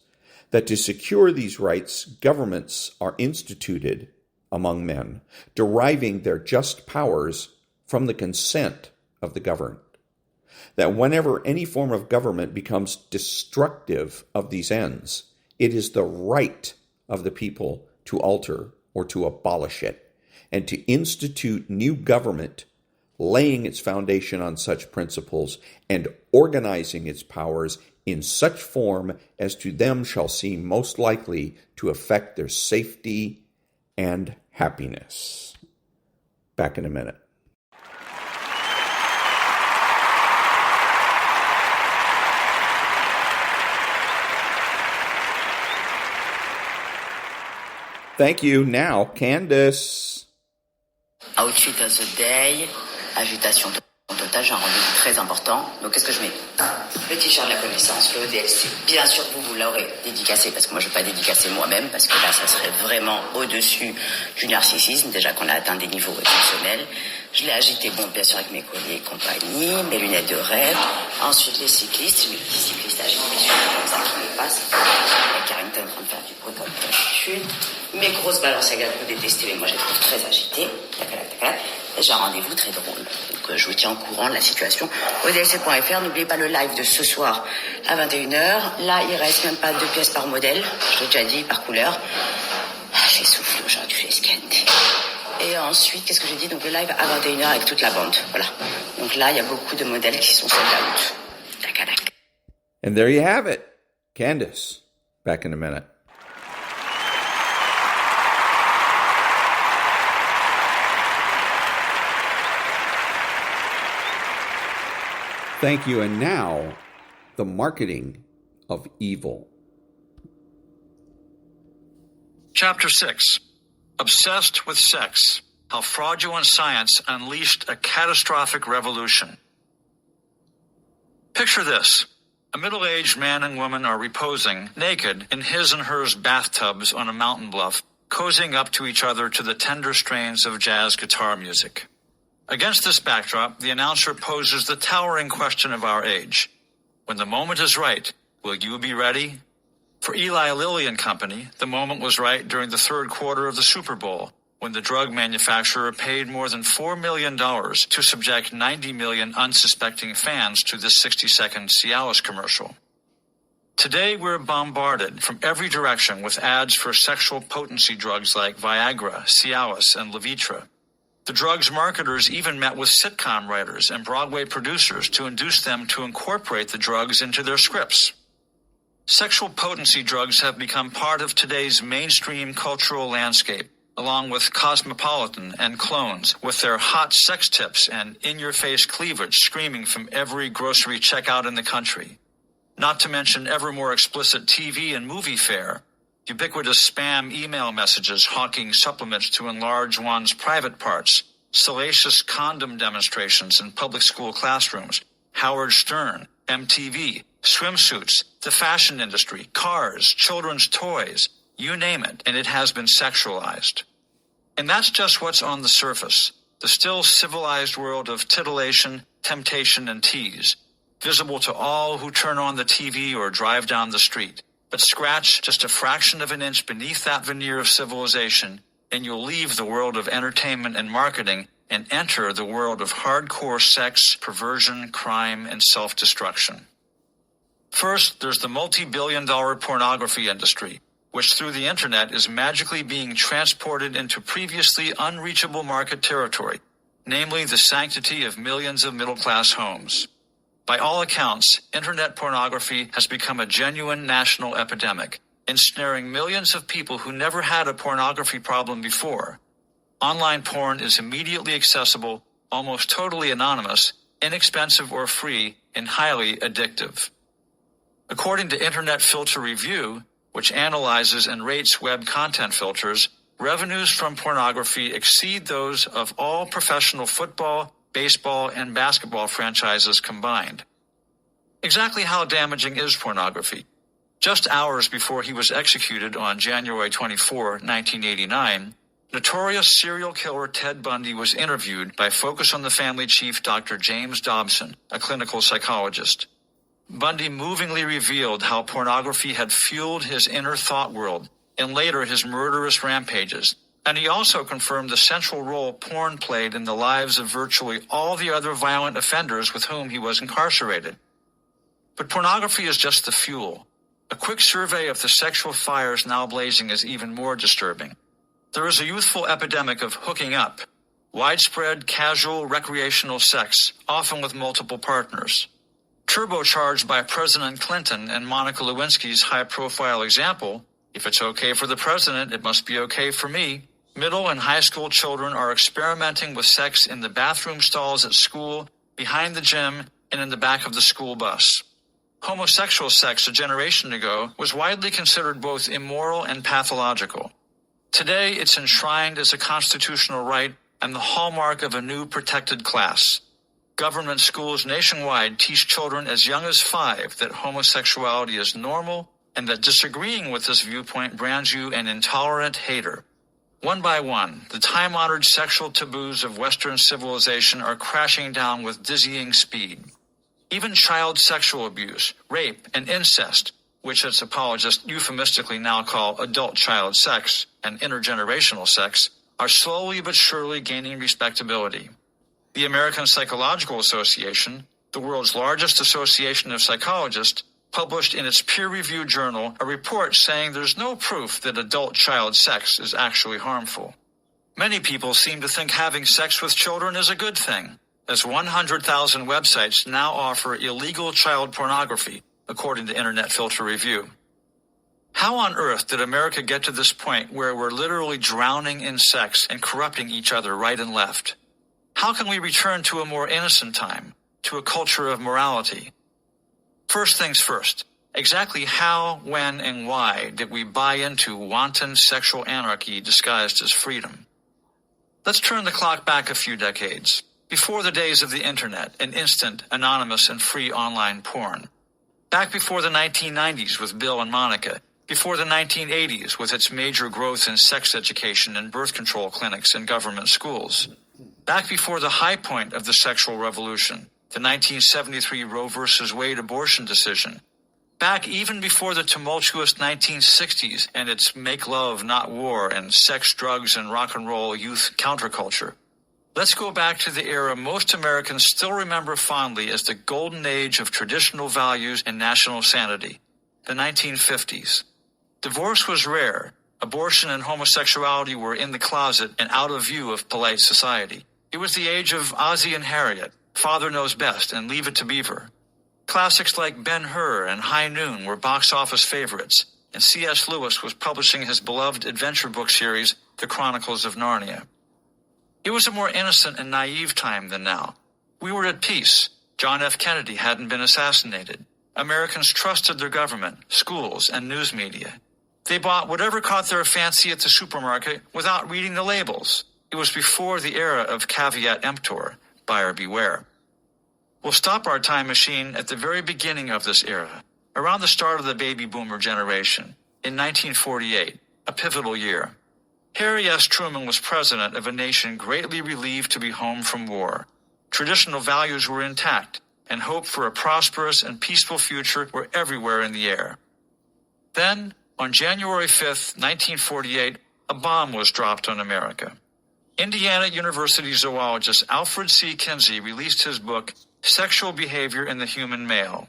that to secure these rights, governments are instituted among men, deriving their just powers from the consent of the governed, that whenever any form of government becomes destructive of these ends, it is the right of the people to alter or to abolish it, and to institute new government, laying its foundation on such principles and organizing its powers in such form as to them shall seem most likely to affect their safety and happiness. Back in a minute. Thank you. Now, Candace. Outfit of the day, agitation totale, j'ai un rendez-vous très important. Donc qu'est-ce que je mets? Le t-shirt de la connaissance, le DLC. Bien sûr, vous l'aurez dédicacé, parce que moi je ne vais pas dédicacer moi-même, parce que là ça serait vraiment au-dessus du narcissisme, déjà qu'on a atteint des niveaux exceptionnels. Je l'ai agité, bon, bien sûr avec mes colliers et compagnie, mes lunettes de rêve. Ensuite les cyclistes, mes petits cyclistes agités, comme ça qui me passent. Et Carrington en train de faire du bruit comme d'habitude. Mes grosses balances à gâteau détestées, mais moi je les trouve très agitées. Et j'ai un rendez-vous très drôle. Donc je vous tiens au courant de la situation. ODLC.fr, n'oubliez pas le live de ce soir à 21h. Là, il reste même pas 2 pièces par modèle. Je l'ai déjà dit, par couleur. J'ai soufflé aujourd'hui, je vais scanner. Et ensuite, qu'est-ce que j'ai dit? Donc le live à 21h avec toute la bande. Voilà. Donc là, il y a beaucoup de modèles qui sont sold out. And there you have it. Candace. Back in a minute. Thank you. And now, the marketing of evil. Chapter 6. Obsessed with Sex. How Fraudulent Science Unleashed a Catastrophic Revolution. Picture this. A middle-aged man and woman are reposing, naked, in his and hers bathtubs on a mountain bluff, cozying up to each other to the tender strains of jazz guitar music. Against this backdrop, the announcer poses the towering question of our age. When the moment is right, will you be ready? For Eli Lilly and Company, the moment was right during the third quarter of the Super Bowl, when the drug manufacturer paid more than $4 million to subject 90 million unsuspecting fans to this 60-second Cialis commercial. Today, we're bombarded from every direction with ads for sexual potency drugs like Viagra, Cialis, and Levitra. The drug's marketers even met with sitcom writers and Broadway producers to induce them to incorporate the drugs into their scripts. Sexual potency drugs have become part of today's mainstream cultural landscape, along with Cosmopolitan and Clones, with their hot sex tips and in-your-face cleavage screaming from every grocery checkout in the country. Not to mention ever more explicit TV and movie fare, ubiquitous spam email messages hawking supplements to enlarge one's private parts, salacious condom demonstrations in public school classrooms, Howard Stern, MTV, swimsuits, the fashion industry, cars, children's toys, you name it, and it has been sexualized. And that's just what's on the surface, the still civilized world of titillation, temptation, and tease, visible to all who turn on the TV or drive down the street. But scratch just a fraction of an inch beneath that veneer of civilization, and you'll leave the world of entertainment and marketing and enter the world of hardcore sex, perversion, crime, and self-destruction. First, there's the multi-billion-dollar pornography industry, which through the internet is magically being transported into previously unreachable market territory, namely the sanctity of millions of middle-class homes. By all accounts, internet pornography has become a genuine national epidemic, ensnaring millions of people who never had a pornography problem before. Online porn is immediately accessible, almost totally anonymous, inexpensive or free, and highly addictive. According to Internet Filter Review, which analyzes and rates web content filters, revenues from pornography exceed those of all professional football, baseball, and basketball franchises combined. Exactly how damaging is pornography? Just hours before he was executed on January 24, 1989, notorious serial killer Ted Bundy was interviewed by Focus on the Family chief Dr. James Dobson, a clinical psychologist. Bundy movingly revealed how pornography had fueled his inner thought world and later his murderous rampages, and he also confirmed the central role porn played in the lives of virtually all the other violent offenders with whom he was incarcerated. But pornography is just the fuel. A quick survey of the sexual fires now blazing is even more disturbing. There is a youthful epidemic of hooking up, widespread casual recreational sex, often with multiple partners. Turbocharged by President Clinton and Monica Lewinsky's high-profile example, if it's okay for the president, it must be okay for me, middle and high school children are experimenting with sex in the bathroom stalls at school, behind the gym, and in the back of the school bus. Homosexual sex a generation ago was widely considered both immoral and pathological. Today, it's enshrined as a constitutional right and the hallmark of a new protected class. Government schools nationwide teach children as young as 5 that homosexuality is normal and that disagreeing with this viewpoint brands you an intolerant hater. One by one, the time-honored sexual taboos of Western civilization are crashing down with dizzying speed. Even child sexual abuse, rape, and incest, which its apologists euphemistically now call adult child sex and intergenerational sex, are slowly but surely gaining respectability. The American Psychological Association, the world's largest association of psychologists, published in its peer-reviewed journal a report saying there's no proof that adult child sex is actually harmful. Many people seem to think having sex with children is a good thing, as 100,000 websites now offer illegal child pornography, according to Internet Filter Review. How on earth did America get to this point where we're literally drowning in sex and corrupting each other right and left? How can we return to a more innocent time, to a culture of morality? First things first, exactly how, when, and why did we buy into wanton sexual anarchy disguised as freedom? Let's turn the clock back a few decades, before the days of the internet and instant, anonymous, and free online porn. Back before the 1990s with Bill and Monica, before the 1980s with its major growth in sex education and birth control clinics in government schools. Back before the high point of the sexual revolution, the 1973 Roe v. Wade abortion decision. Back even before the tumultuous 1960s and its make love, not war, and sex, drugs, and rock and roll youth counterculture. Let's go back to the era most Americans still remember fondly as the golden age of traditional values and national sanity, the 1950s. Divorce was rare. Abortion and homosexuality were in the closet and out of view of polite society. It was the age of Ozzie and Harriet, Father Knows Best, and Leave It to Beaver. Classics like Ben-Hur and High Noon were box office favorites, and C.S. Lewis was publishing his beloved adventure book series, The Chronicles of Narnia. It was a more innocent and naive time than now. We were at peace. John F. Kennedy hadn't been assassinated. Americans trusted their government, schools, and news media. They bought whatever caught their fancy at the supermarket without reading the labels. It was before the era of caveat emptor, buyer beware. We'll stop our time machine at the very beginning of this era, around the start of the baby boomer generation, in 1948, a pivotal year. Harry S. Truman was president of a nation greatly relieved to be home from war. Traditional values were intact, and hope for a prosperous and peaceful future were everywhere in the air. Then, on January 5th, 1948, a bomb was dropped on America. Indiana University zoologist Alfred C. Kinsey released his book, Sexual Behavior in the Human Male.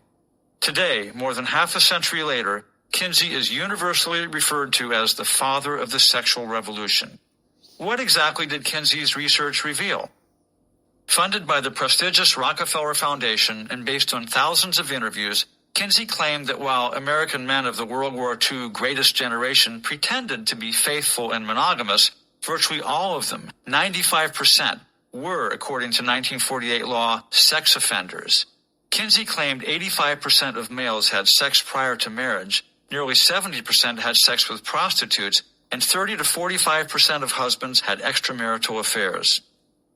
Today, more than half a century later, Kinsey is universally referred to as the father of the sexual revolution. What exactly did Kinsey's research reveal? Funded by the prestigious Rockefeller Foundation and based on thousands of interviews, Kinsey claimed that while American men of the World War II greatest generation pretended to be faithful and monogamous, virtually all of them, 95%, were, according to 1948 law, sex offenders. Kinsey claimed 85% of males had sex prior to marriage, nearly 70% had sex with prostitutes, and 30 to 45% of husbands had extramarital affairs.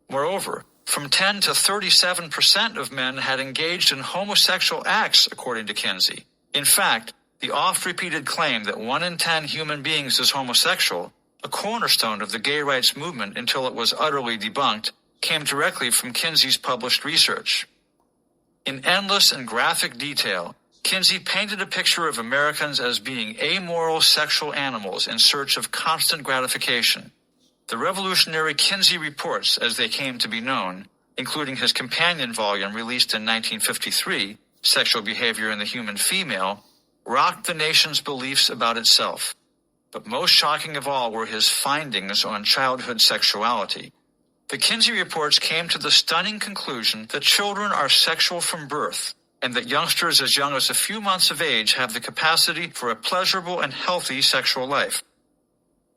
Moreover, from 10 to 37% of men had engaged in homosexual acts, according to Kinsey. In fact, the oft-repeated claim that 1 in 10 human beings is homosexual, a cornerstone of the gay rights movement until it was utterly debunked, came directly from Kinsey's published research. In endless and graphic detail, Kinsey painted a picture of Americans as being amoral sexual animals in search of constant gratification. The revolutionary Kinsey Reports, as they came to be known, including his companion volume released in 1953, Sexual Behavior in the Human Female, rocked the nation's beliefs about itself. But most shocking of all were his findings on childhood sexuality. The Kinsey Reports came to the stunning conclusion that children are sexual from birth, and that youngsters as young as a few months of age have the capacity for a pleasurable and healthy sexual life.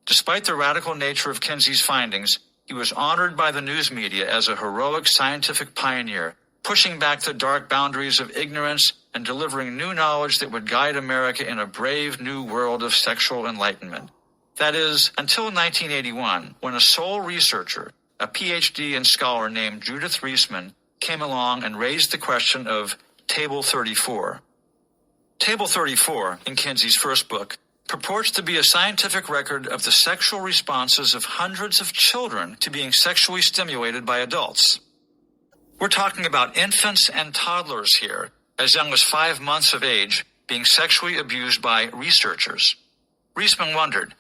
Despite the radical nature of Kinsey's findings, he was honored by the news media as a heroic scientific pioneer, pushing back the dark boundaries of ignorance and delivering new knowledge that would guide America in a brave new world of sexual enlightenment. That is, until 1981, when a sole researcher, a PhD and scholar named Judith Reisman, came along and raised the question of Table 34. Table 34, in Kinsey's first book, purports to be a scientific record of the sexual responses of hundreds of children to being sexually stimulated by adults. We're talking about infants and toddlers here, as young as 5 months of age, being sexually abused by researchers. Reisman wondered,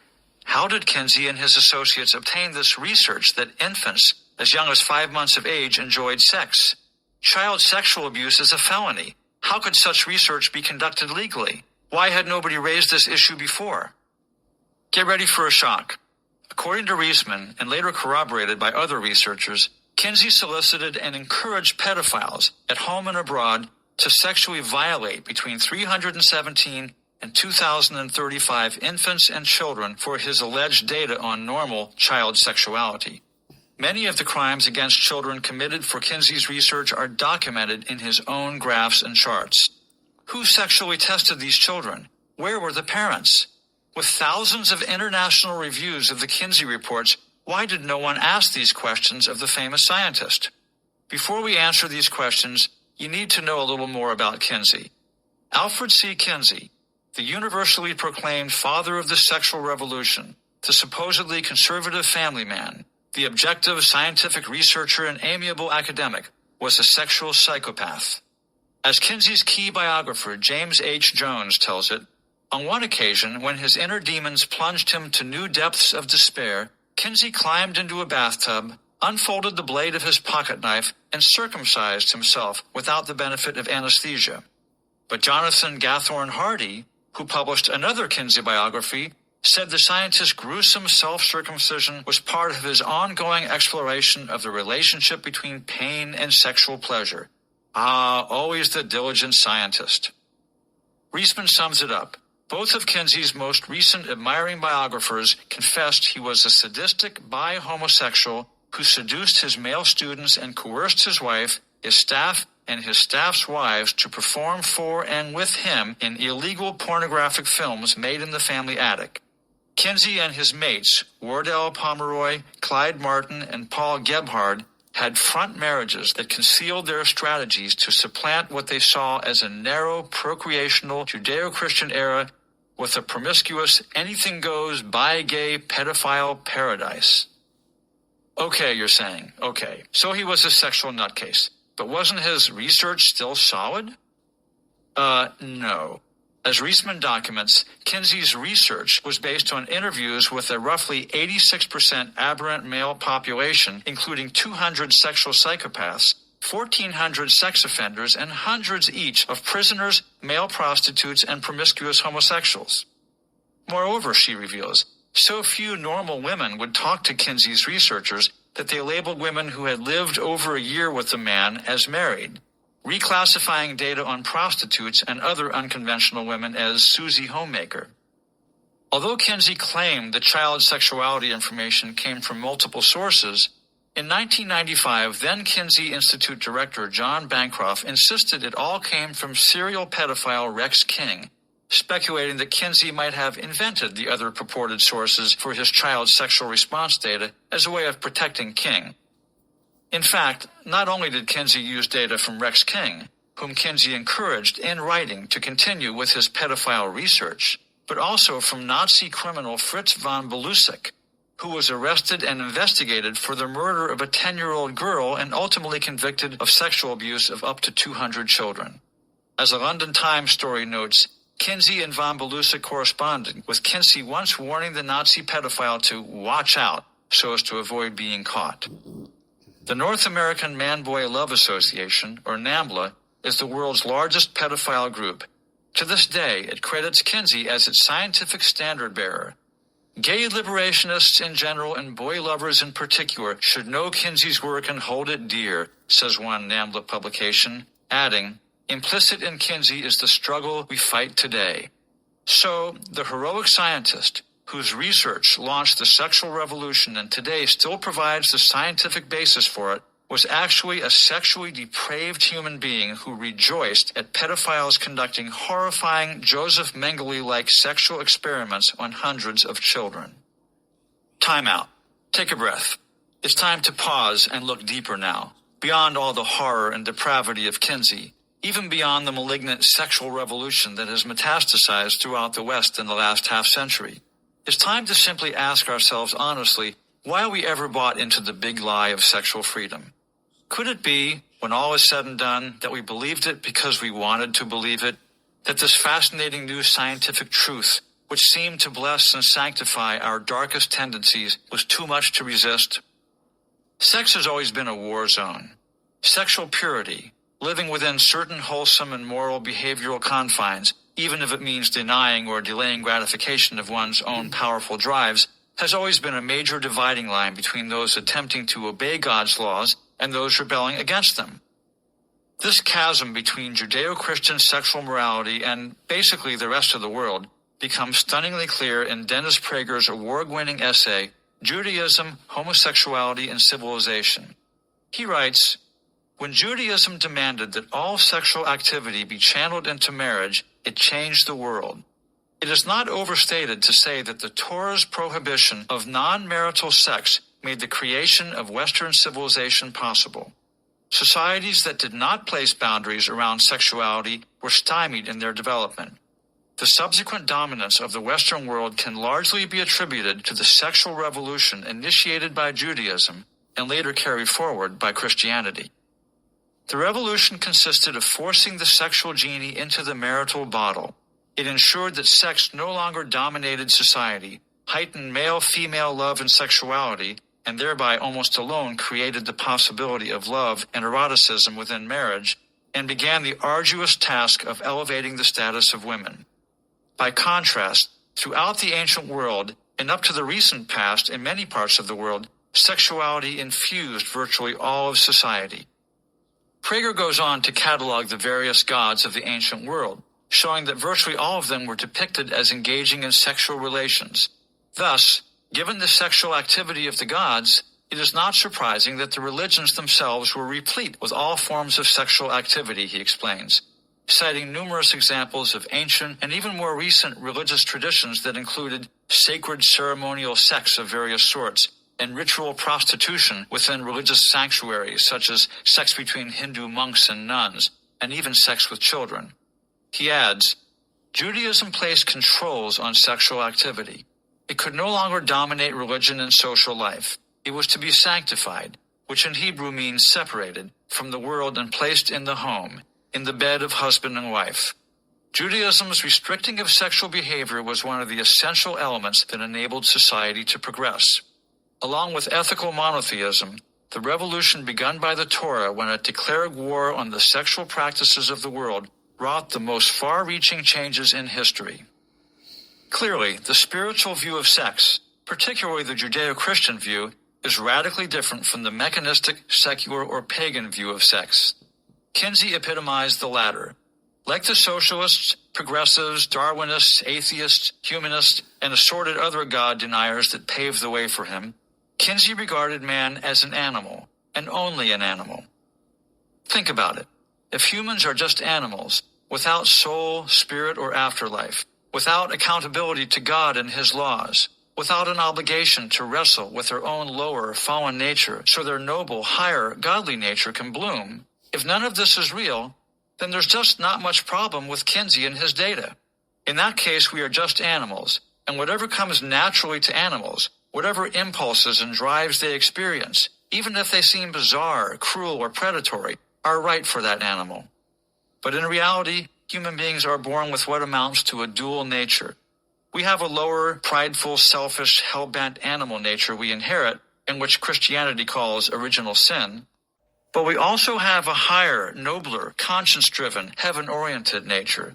how did Kinsey and his associates obtain this research that infants as young as 5 months of age enjoyed sex? Child sexual abuse is a felony. How could such research be conducted legally? Why had nobody raised this issue before? Get ready for a shock. According to Reisman, and later corroborated by other researchers, Kinsey solicited and encouraged pedophiles at home and abroad to sexually violate between 317 and 2,035 infants and children for his alleged data on normal child sexuality. Many of the crimes against children committed for Kinsey's research are documented in his own graphs and charts. Who sexually tested these children? Where were the parents? With thousands of international reviews of the Kinsey Reports, why did no one ask these questions of the famous scientist? Before we answer these questions, you need to know a little more about Kinsey. Alfred C. Kinsey, the universally proclaimed father of the sexual revolution, the supposedly conservative family man, the objective scientific researcher and amiable academic, was a sexual psychopath. As Kinsey's key biographer, James H. Jones, tells it, on one occasion, when his inner demons plunged him to new depths of despair, Kinsey climbed into a bathtub, unfolded the blade of his pocket knife, and circumcised himself without the benefit of anesthesia. But Jonathan Gathorne Hardy, who published another Kinsey biography, said the scientist's gruesome self-circumcision was part of his ongoing exploration of the relationship between pain and sexual pleasure. Ah, always the diligent scientist. Reisman sums it up. Both of Kinsey's most recent admiring biographers confessed he was a sadistic bi-homosexual who seduced his male students and coerced his wife, his staff, and his staff's wives to perform for and with him in illegal pornographic films made in the family attic. Kinsey and his mates, Wardell Pomeroy, Clyde Martin, and Paul Gebhard, had front marriages that concealed their strategies to supplant what they saw as a narrow, procreational, Judeo-Christian era with a promiscuous, anything-goes, bi-gay, pedophile paradise. Okay, you're saying. Okay, so he was a sexual nutcase. But wasn't his research still solid? No. As Reisman documents, Kinsey's research was based on interviews with a roughly 86% aberrant male population, including 200 sexual psychopaths, 1,400 sex offenders, and hundreds each of prisoners, male prostitutes, and promiscuous homosexuals. Moreover, she reveals, so few normal women would talk to Kinsey's researchers that they labeled women who had lived over a year with a man as married, reclassifying data on prostitutes and other unconventional women as Susie Homemaker. Although Kinsey claimed the child sexuality information came from multiple sources, in 1995, then Kinsey Institute Director John Bancroft insisted it all came from serial pedophile Rex King, speculating that Kinsey might have invented the other purported sources for his child sexual response data as a way of protecting King. In fact, not only did Kinsey use data from Rex King, whom Kinsey encouraged in writing to continue with his pedophile research, but also from Nazi criminal Fritz von Belusek, who was arrested and investigated for the murder of a 10-year-old girl and ultimately convicted of sexual abuse of up to 200 children. As a London Times story notes, Kinsey and von Belusek corresponded, with Kinsey once warning the Nazi pedophile to watch out so as to avoid being caught. The North American Man-Boy Love Association, or NAMBLA, is the world's largest pedophile group. To this day, it credits Kinsey as its scientific standard-bearer. Gay liberationists in general and boy lovers in particular should know Kinsey's work and hold it dear, says one NAMBLA publication, adding, implicit in Kinsey is the struggle we fight today. So, the heroic scientist, whose research launched the sexual revolution and today still provides the scientific basis for it, was actually a sexually depraved human being who rejoiced at pedophiles conducting horrifying Joseph Mengele-like sexual experiments on hundreds of children. Time out. Take a breath. It's time to pause and look deeper now, beyond all the horror and depravity of Kinsey, even beyond the malignant sexual revolution that has metastasized throughout the West in the last half-century. It's time to simply ask ourselves honestly why we ever bought into the big lie of sexual freedom. Could it be, when all is said and done, that we believed it because we wanted to believe it, that this fascinating new scientific truth, which seemed to bless and sanctify our darkest tendencies, was too much to resist? Sex has always been a war zone. Sexual purity, living within certain wholesome and moral behavioral confines, even if it means denying or delaying gratification of one's own powerful drives, has always been a major dividing line between those attempting to obey God's laws and those rebelling against them. This chasm between Judeo-Christian sexual morality and basically the rest of the world becomes stunningly clear in Dennis Prager's award-winning essay, Judaism, Homosexuality, and Civilization. He writes, when Judaism demanded that all sexual activity be channeled into marriage, it changed the world. It is not overstated to say that the Torah's prohibition of non-marital sex made the creation of Western civilization possible. Societies that did not place boundaries around sexuality were stymied in their development. The subsequent dominance of the Western world can largely be attributed to the sexual revolution initiated by Judaism and later carried forward by Christianity. The revolution consisted of forcing the sexual genie into the marital bottle. It ensured that sex no longer dominated society, heightened male-female love and sexuality, and thereby almost alone created the possibility of love and eroticism within marriage, and began the arduous task of elevating the status of women. By contrast, throughout the ancient world, and up to the recent past in many parts of the world, sexuality infused virtually all of society. Prager goes on to catalog the various gods of the ancient world, showing that virtually all of them were depicted as engaging in sexual relations. Thus, given the sexual activity of the gods, it is not surprising that the religions themselves were replete with all forms of sexual activity, he explains, citing numerous examples of ancient and even more recent religious traditions that included sacred ceremonial sex of various sorts and ritual prostitution within religious sanctuaries, such as sex between Hindu monks and nuns, and even sex with children. He adds, Judaism placed controls on sexual activity. It could no longer dominate religion and social life. It was to be sanctified, which in Hebrew means separated from the world and placed in the home, in the bed of husband and wife. Judaism's restricting of sexual behavior was one of the essential elements that enabled society to progress. Along with ethical monotheism, the revolution begun by the Torah when it declared war on the sexual practices of the world wrought the most far-reaching changes in history. Clearly, the spiritual view of sex, particularly the Judeo-Christian view, is radically different from the mechanistic, secular, or pagan view of sex. Kinsey epitomized the latter. Like the socialists, progressives, Darwinists, atheists, humanists, and assorted other God deniers that paved the way for him, Kinsey regarded man as an animal, and only an animal. Think about it. If humans are just animals, without soul, spirit, or afterlife, without accountability to God and his laws, without an obligation to wrestle with their own lower, fallen nature so their noble, higher, godly nature can bloom, if none of this is real, then there's just not much problem with Kinsey and his data. In that case, we are just animals, and whatever comes naturally to animals, whatever impulses and drives they experience, even if they seem bizarre, cruel, or predatory, are right for that animal. But in reality, human beings are born with what amounts to a dual nature. We have a lower, prideful, selfish, hell-bent animal nature we inherit, in which Christianity calls original sin. But we also have a higher, nobler, conscience-driven, heaven-oriented nature.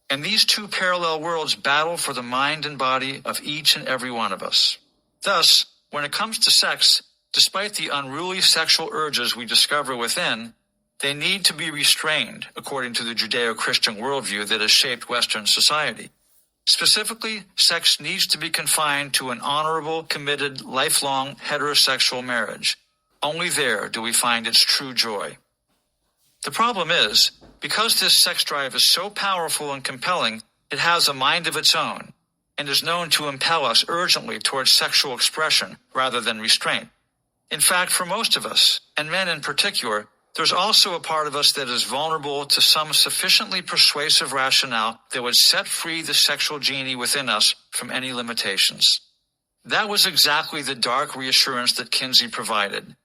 And these two parallel worlds battle for the mind and body of each and every one of us. Thus, when it comes to sex, despite the unruly sexual urges we discover within, they need to be restrained according to the Judeo-Christian worldview that has shaped Western society. Specifically, sex needs to be confined to an honorable, committed, lifelong heterosexual marriage. Only there do we find its true joy. The problem is, because this sex drive is so powerful and compelling, it has a mind of its own, and is known to impel us urgently towards sexual expression rather than restraint. In fact, for most of us, and men in particular, there's also a part of us that is vulnerable to some sufficiently persuasive rationale that would set free the sexual genie within us from any limitations. That was exactly the dark reassurance that Kinsey provided.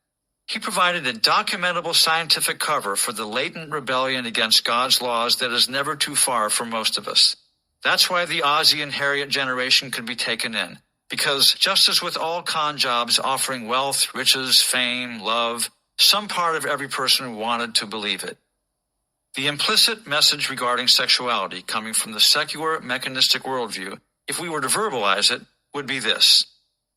He provided a documentable scientific cover for the latent rebellion against God's laws that is never too far for most of us. That's why the Ozzie and Harriet generation could be taken in, because just as with all con jobs offering wealth, riches, fame, love, some part of every person wanted to believe it. The implicit message regarding sexuality coming from the secular, mechanistic worldview, if we were to verbalize it, would be this.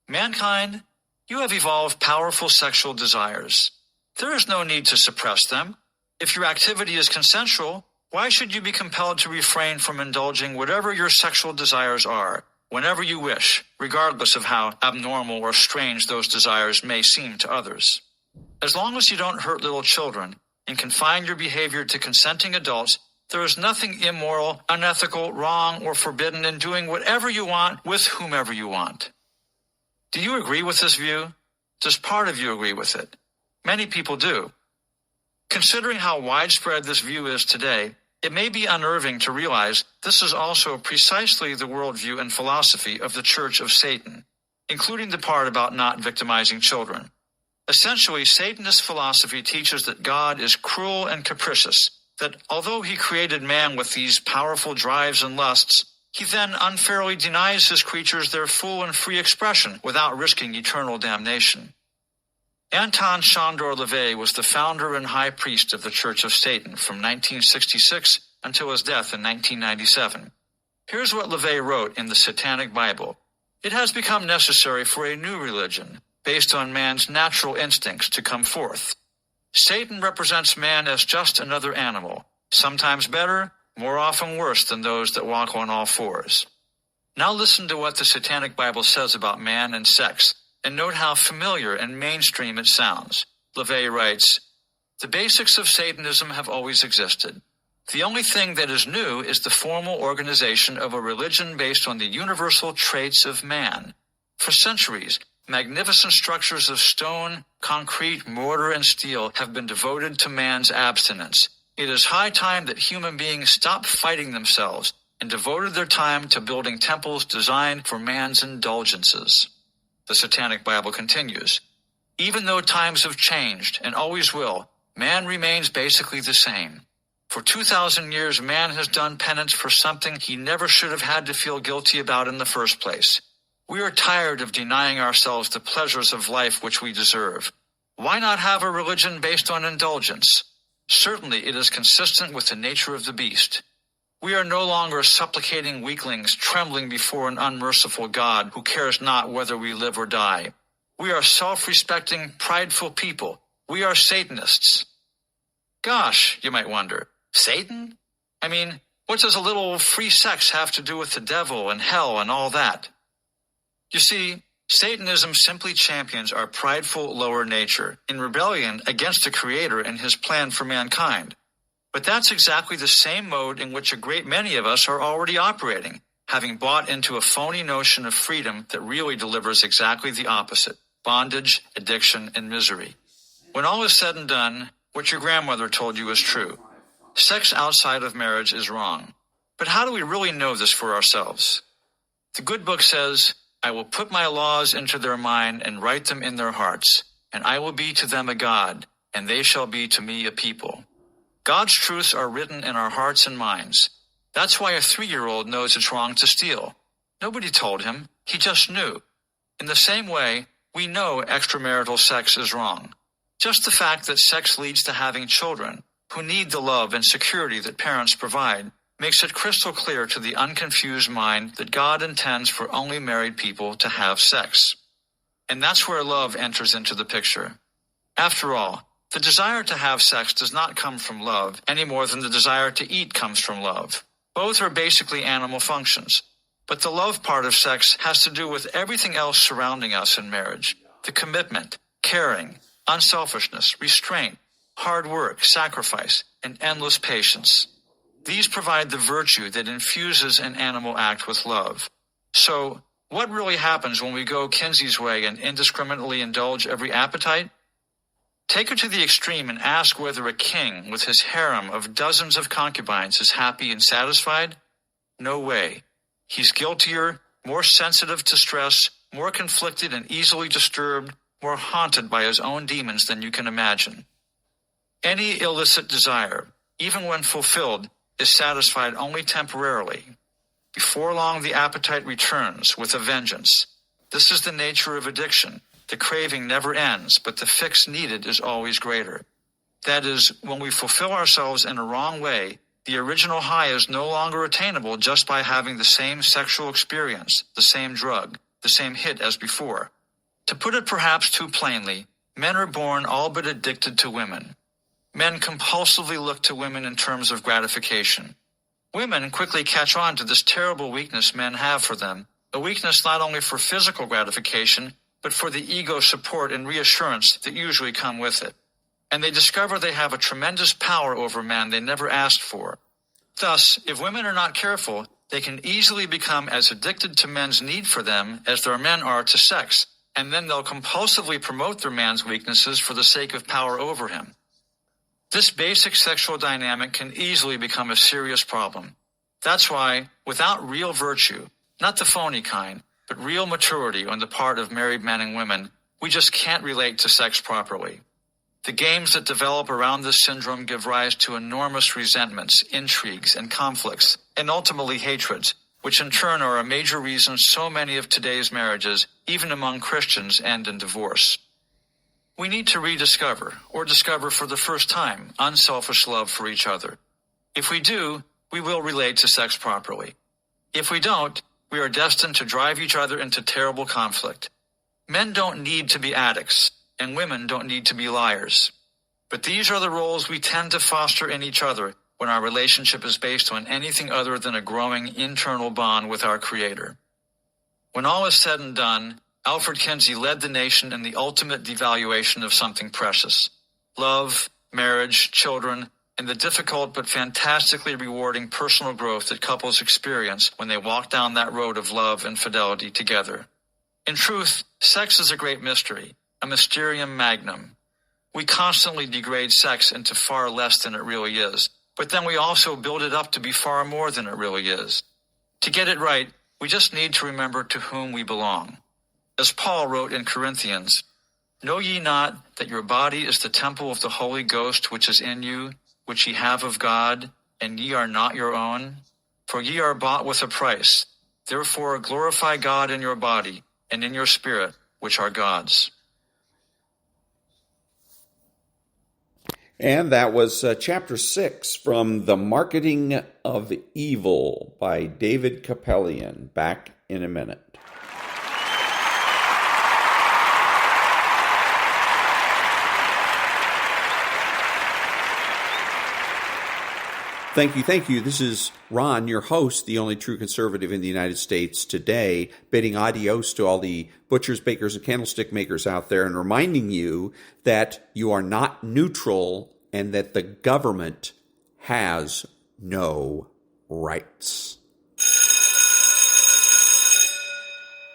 Mankind, you have evolved powerful sexual desires. There is no need to suppress them. If your activity is consensual, why should you be compelled to refrain from indulging whatever your sexual desires are, whenever you wish, regardless of how abnormal or strange those desires may seem to others? As long as you don't hurt little children and confine your behavior to consenting adults, there is nothing immoral, unethical, wrong, or forbidden in doing whatever you want with whomever you want. Do you agree with this view? Does part of you agree with it? Many people do. Considering how widespread this view is today, it may be unnerving to realize this is also precisely the worldview and philosophy of the Church of Satan, including the part about not victimizing children. Essentially, Satanist philosophy teaches that God is cruel and capricious, that although he created man with these powerful drives and lusts, he then unfairly denies his creatures their full and free expression without risking eternal damnation. Anton Shandor LaVey was the founder and high priest of the Church of Satan from 1966 until his death in 1997. Here's what LaVey wrote in the Satanic Bible. It has become necessary for a new religion, based on man's natural instincts, to come forth. Satan represents man as just another animal, sometimes better, more often worse than those that walk on all fours. Now listen to what the Satanic Bible says about man and sex, and note how familiar and mainstream it sounds. LaVey writes, "The basics of Satanism have always existed. The only thing that is new is the formal organization of a religion based on the universal traits of man. For centuries, magnificent structures of stone, concrete, mortar, and steel have been devoted to man's abstinence. It is high time that human beings stopped fighting themselves and devoted their time to building temples designed for man's indulgences." The Satanic Bible continues, "Even though times have changed and always will, man remains basically the same. For 2,000 years, man has done penance for something he never should have had to feel guilty about in the first place. We are tired of denying ourselves the pleasures of life which we deserve. Why not have a religion based on indulgence? Certainly it is consistent with the nature of the beast. We are no longer supplicating weaklings trembling before an unmerciful God who cares not whether we live or die. We are self-respecting, prideful people. We are Satanists. Gosh, you might wonder, Satan? I mean, what does a little free sex have to do with the devil and hell and all that? You see, Satanism simply champions our prideful lower nature in rebellion against the Creator and his plan for mankind. But that's exactly the same mode in which a great many of us are already operating, having bought into a phony notion of freedom that really delivers exactly the opposite: bondage, addiction, and misery. When all is said and done, what your grandmother told you is true. Sex outside of marriage is wrong. But how do we really know this for ourselves? The good book says, "I will put my laws into their mind and write them in their hearts, and I will be to them a God, and they shall be to me a people." God's truths are written in our hearts and minds. That's why a 3-year-old knows it's wrong to steal. Nobody told him. He just knew. In the same way, we know extramarital sex is wrong. Just the fact that sex leads to having children, who need the love and security that parents provide, makes it crystal clear to the unconfused mind that God intends for only married people to have sex. And that's where love enters into the picture. After all, the desire to have sex does not come from love any more than the desire to eat comes from love. Both are basically animal functions. But the love part of sex has to do with everything else surrounding us in marriage: the commitment, caring, unselfishness, restraint, hard work, sacrifice, and endless patience. These provide the virtue that infuses an animal act with love. So, what really happens when we go Kinsey's way and indiscriminately indulge every appetite? Take it to the extreme and ask whether a king with his harem of dozens of concubines is happy and satisfied? No way. He's guiltier, more sensitive to stress, more conflicted and easily disturbed, more haunted by his own demons than you can imagine. Any illicit desire, even when fulfilled, is satisfied only temporarily. Before long, the appetite returns with a vengeance. This is the nature of addiction. The craving never ends, but the fix needed is always greater. That is, when we fulfill ourselves in a wrong way, the original high is no longer attainable just by having the same sexual experience, the same drug, the same hit as before. To put it perhaps too plainly, men are born all but addicted to women. Men compulsively look to women in terms of gratification. Women quickly catch on to this terrible weakness men have for them, a weakness not only for physical gratification, but for the ego support and reassurance that usually come with it. And they discover they have a tremendous power over men they never asked for. Thus, if women are not careful, they can easily become as addicted to men's need for them as their men are to sex, and then they'll compulsively promote their man's weaknesses for the sake of power over him. This basic sexual dynamic can easily become a serious problem. That's why, without real virtue, not the phony kind, but real maturity on the part of married men and women, we just can't relate to sex properly. The games that develop around this syndrome give rise to enormous resentments, intrigues, and conflicts, and ultimately hatreds, which in turn are a major reason so many of today's marriages, even among Christians, end in divorce. We need to rediscover, or discover for the first time, unselfish love for each other. If we do, we will relate to sex properly. If we don't, we are destined to drive each other into terrible conflict. Men don't need to be addicts, and women don't need to be liars. But these are the roles we tend to foster in each other when our relationship is based on anything other than a growing internal bond with our Creator. When all is said and done, Alfred Kinsey led the nation in the ultimate devaluation of something precious: love, marriage, children, and the difficult but fantastically rewarding personal growth that couples experience when they walk down that road of love and fidelity together. In truth, sex is a great mystery, a mysterium magnum. We constantly degrade sex into far less than it really is, but then we also build it up to be far more than it really is. To get it right, we just need to remember to whom we belong. As Paul wrote in Corinthians, "Know ye not that your body is the temple of the Holy Ghost which is in you, which ye have of God, and ye are not your own? For ye are bought with a price. Therefore glorify God in your body and in your spirit, which are God's. And that was Chapter 6 from The Marketing of Evil by David Capellian. Back in a minute. Thank you. This is Ron, your host, the only true conservative in the United States today, bidding adios to all the butchers, bakers, and candlestick makers out there and reminding you that you are not neutral and that the government has no rights.